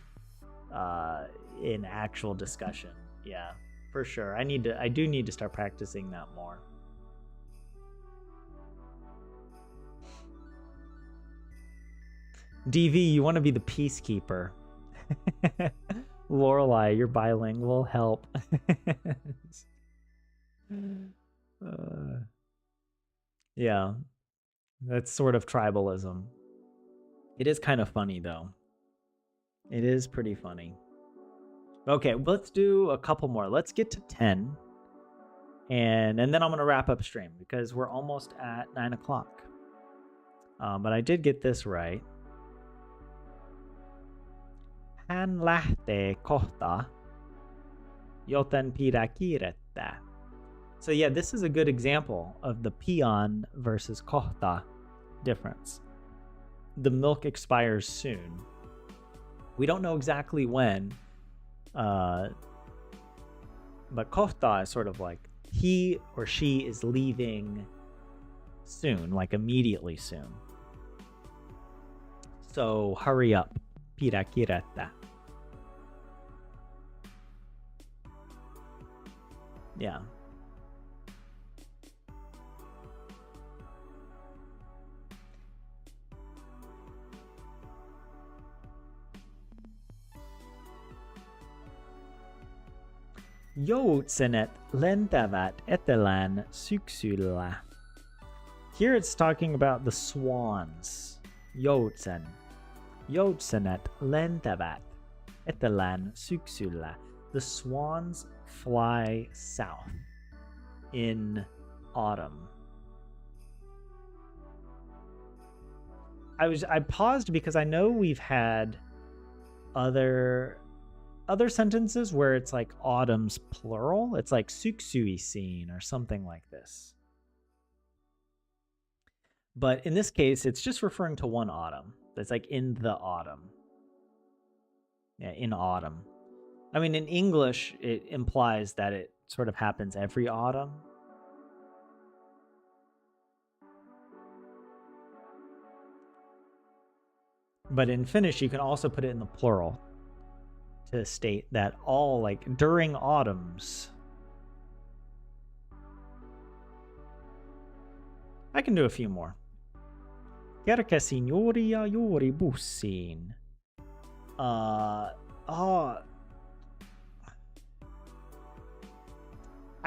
in actual discussion. Yeah, for sure. I do need to start practicing that more. DV, you want to be the peacekeeper. Lorelai, you're bilingual. Help. Yeah, that's sort of tribalism. It is kind of funny, though. It is pretty funny. Okay, let's do a couple more. Let's get to 10. And then I'm going to wrap up stream because we're almost at 9 o'clock. But I did get this right. Hän lähtee kohta, joten pidä kiirettä. So yeah, this is a good example of the pian versus kohta difference. The milk expires soon. We don't know exactly when, but kohta is sort of like he or she is leaving soon, like immediately soon. So hurry up. Pirakiretta. Yeah. Joutsenet lentävät etelään syksyllä. Here it's talking about the swans. Joutsen. Joutsenet lentävät etelään syksyllä. The swans fly south in autumn. I paused because I know we've had other sentences where it's like autumn's plural. It's like syksyisiin or something like this. But in this case, it's just referring to one autumn. It's like in the autumn. Yeah, in autumn. I mean, in English, it implies that it sort of happens every autumn. But in Finnish, you can also put it in the plural to state that all, like, during autumns. I can do a few more. Kerkesin juuri ja juuri bussiin. I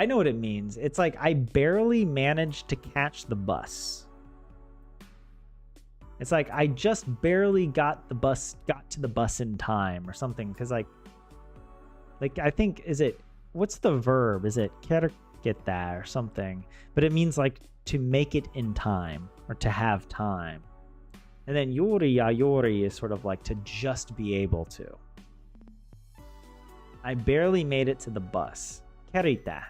know what it means. It's like I barely managed to catch the bus. It's like I just barely got to the bus in time or something. Because like I think, what's the verb? Is it kerketa or something? But it means like to make it in time or to have time. And then yori ja yori is sort of like to just be able to. I barely made it to the bus. Kerita.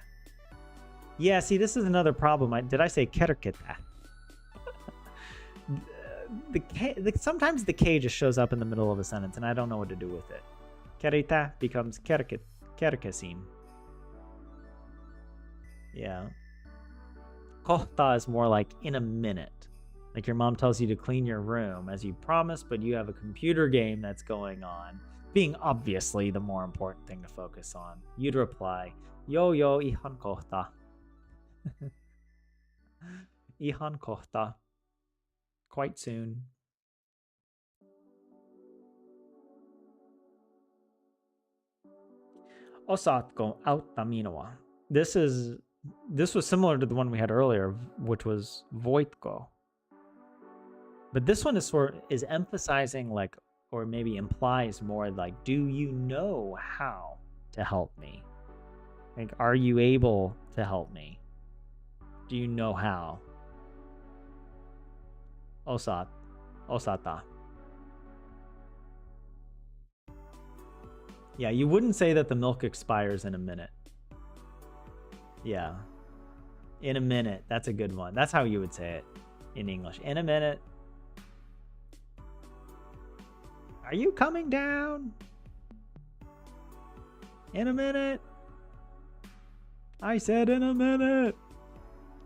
Yeah, see, this is another problem. Did I say kerketa? Sometimes the K just shows up in the middle of a sentence, and I don't know what to do with it. Kerita becomes kerkesin. Yeah. Kohta is more like in a minute. Like your mom tells you to clean your room as you promised, but you have a computer game that's going on, being obviously the more important thing to focus on. You'd reply, yo ihan kohta. Ihan kohta. Quite soon. Osaatko auttaa minua? This was similar to the one we had earlier, which was voitko. But this one is emphasizing, like, or maybe implies more like, do you know how to help me? Like, are you able to help me? Do you know how? Osata. Yeah, you wouldn't say that the milk expires in a minute. Yeah. In a minute. That's a good one. That's how you would say it in English. In a minute. Are you coming down? In a minute. I said in a minute.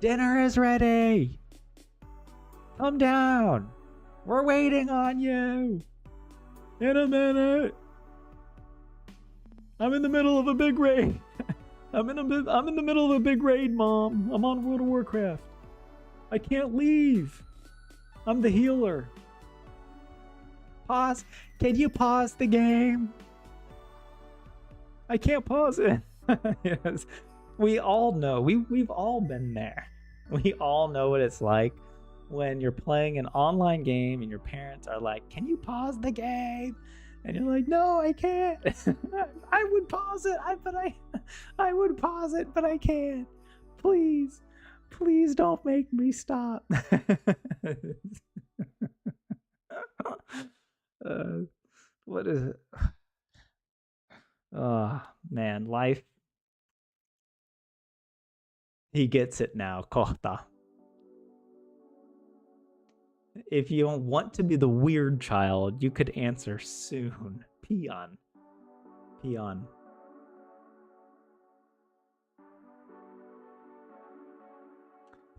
Dinner is ready. Come down. We're waiting on you. In a minute. I'm in the middle of a big raid. I'm in the middle of a big raid, Mom. I'm on World of Warcraft. I can't leave. I'm the healer. Pause. Can you pause the game? I can't pause it. Yes. We all know. We've all been there. We all know what it's like when you're playing an online game and your parents are like, "Can you pause the game?" And you're like, "No, I can't." I would pause it. I would pause it, but I can't. Please don't make me stop. What is it? Oh, man, life. He gets it now, kohta. If you don't want to be the weird child, you could answer soon. Pian.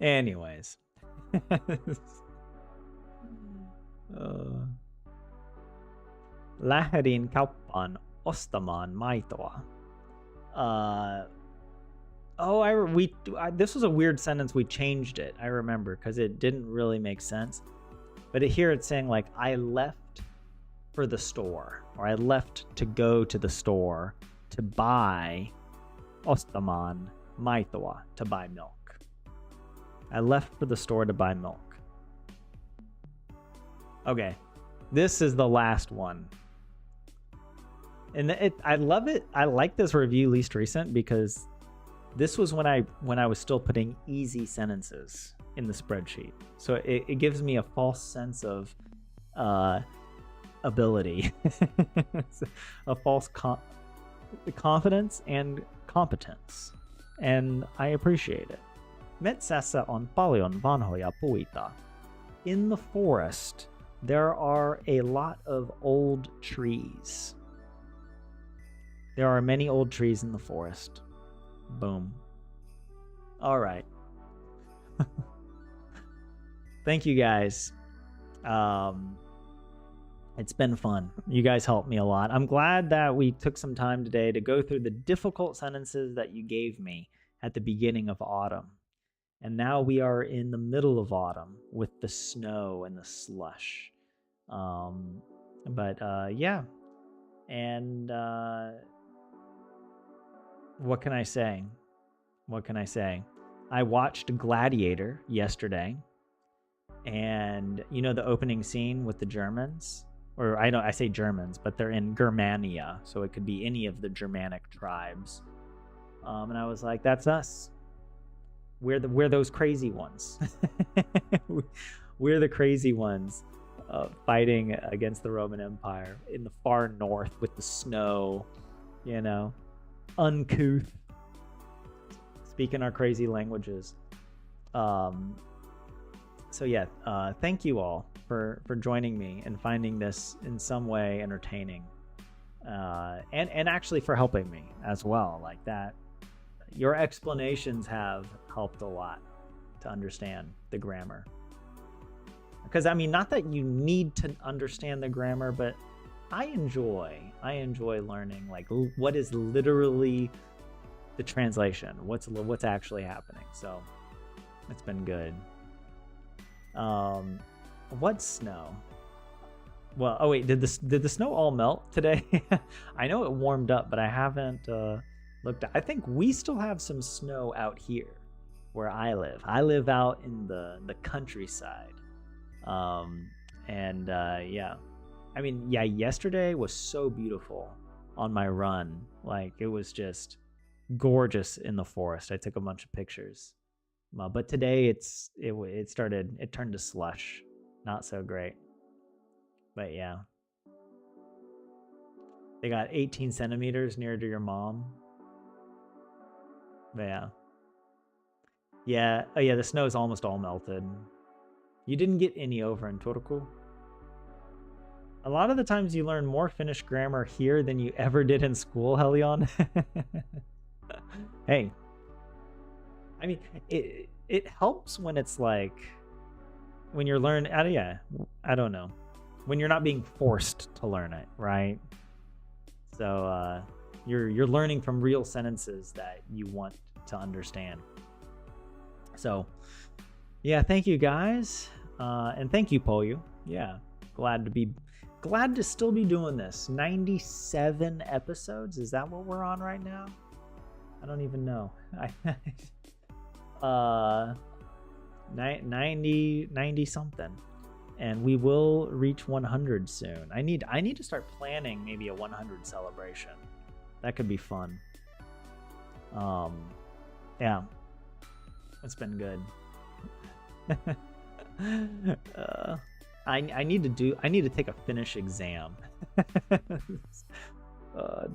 Anyways. Lähdin kauppaan ostamaan maitoa. This was a weird sentence. We changed it, I remember, because it didn't really make sense. But here it's saying, like, I left for the store, or I left to go to the store to buy ostamaan maitoa, to buy milk. I left for the store to buy milk. Okay, this is the last one. And I love it. I like this review, least recent, because this was when I was still putting easy sentences in the spreadsheet. So it gives me a false sense of ability, a false confidence and competence. And I appreciate it. Metsässä on paljon vanhoja puita. In the forest, there are a lot of old trees. There are many old trees in the forest. Boom. All right. Thank you guys. It's been fun. You guys helped me a lot. I'm glad that we took some time today to go through the difficult sentences that you gave me at the beginning of autumn. And now we are in the middle of autumn with the snow and the slush. Yeah. And what can I say? I watched Gladiator yesterday, and you know the opening scene with the Germans, or I say Germans, but they're in Germania, so it could be any of the Germanic tribes. And I was like, that's us. We're those crazy ones. We're the crazy ones fighting against the Roman Empire in the far north with the snow, you know. Uncouth, speaking our crazy languages. Thank you all for joining me and finding this in some way entertaining, and actually for helping me as well. Like that, your explanations have helped a lot to understand the grammar. Because I mean, not that you need to understand the grammar, but I enjoy learning like what is literally the translation, what's actually happening. So it's been good. What snow? Well, oh wait, did the snow all melt today? I know it warmed up, but I haven't looked at. I think we still have some snow out here where I live. I live out in the countryside. Yeah. I mean, yeah, yesterday was so beautiful on my run. Like, it was just gorgeous in the forest. I took a bunch of pictures. But today it turned to slush. Not so great. But yeah. They got 18 centimeters near to your mom. But yeah. Yeah, oh yeah, the snow is almost all melted. You didn't get any over in Turku? A lot of the times you learn more Finnish grammar here than you ever did in school, Helion. Hey. I mean, it helps when it's like, when you're learning, I don't know. When you're not being forced to learn it, right? So you're learning from real sentences that you want to understand. So, yeah, thank you guys. And thank you, Polyu. Yeah, glad to still be doing this. 97 episodes. Is that what we're on right now? I don't even know. 90 something. And we will reach 100 soon. I need to start planning maybe a 100 celebration. That could be fun. Yeah. It's been good. I need to take a Finnish exam.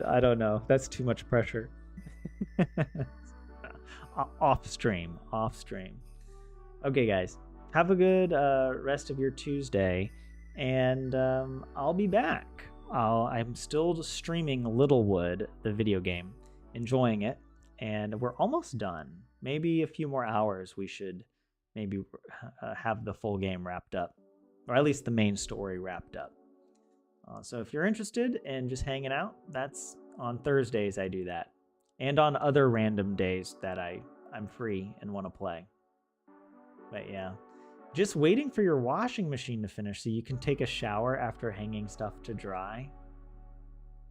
I don't know. That's too much pressure. Off stream. Okay, guys. Have a good rest of your Tuesday, and I'll be back. I'm still streaming Littlewood, the video game, enjoying it, and we're almost done. Maybe a few more hours we should maybe have the full game wrapped up, or at least the main story wrapped up. So if you're interested in just hanging out, that's on Thursdays I do that, and on other random days that I'm free and want to play. But yeah, just waiting for your washing machine to finish so you can take a shower after hanging stuff to dry.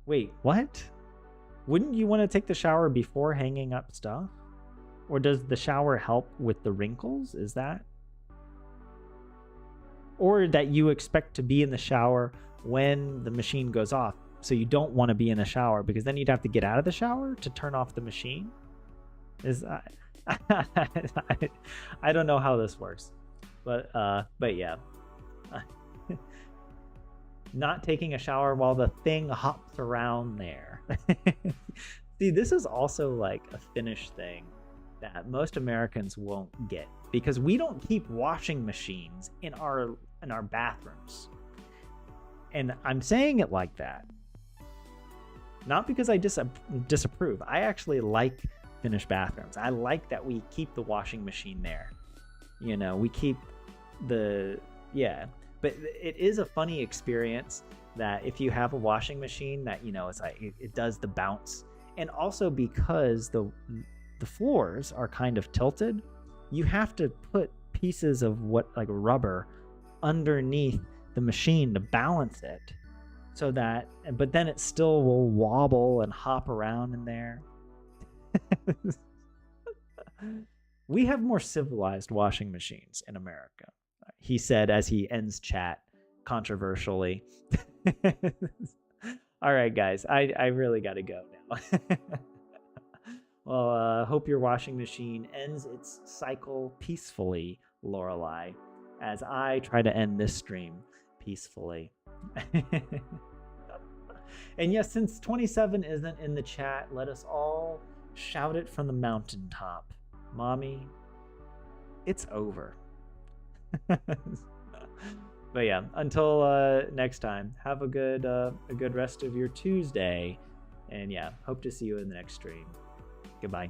Wait, what? Wouldn't you want to take the shower before hanging up stuff? Or does the shower help with the wrinkles? Is that? Or that you expect to be in the shower when the machine goes off, so you don't want to be in the shower because then you'd have to get out of the shower to turn off the machine? I don't know how this works, but yeah. Not taking a shower while the thing hops around there. See, this is also like a Finnish thing that most Americans won't get, because we don't keep washing machines in our bathrooms. And I'm saying it like that not because I disapprove. I actually like Finnish bathrooms. I like that we keep the washing machine there. You know, we keep yeah. But it is a funny experience that if you have a washing machine that, you know, it's like it does the bounce. And also because the floors are kind of tilted, you have to put pieces of like rubber underneath the machine to balance it, so that, but then it still will wobble and hop around in there. We have more civilized washing machines in America, he said as he ends chat controversially. All right, guys, I really got to go now. Well, hope your washing machine ends its cycle peacefully, Lorelei, as I try to end this stream peacefully. And yes, since 27 isn't in the chat, let us all shout it from the mountaintop. Mommy, it's over. But yeah, until next time, have a good rest of your Tuesday. And yeah, hope to see you in the next stream. Goodbye.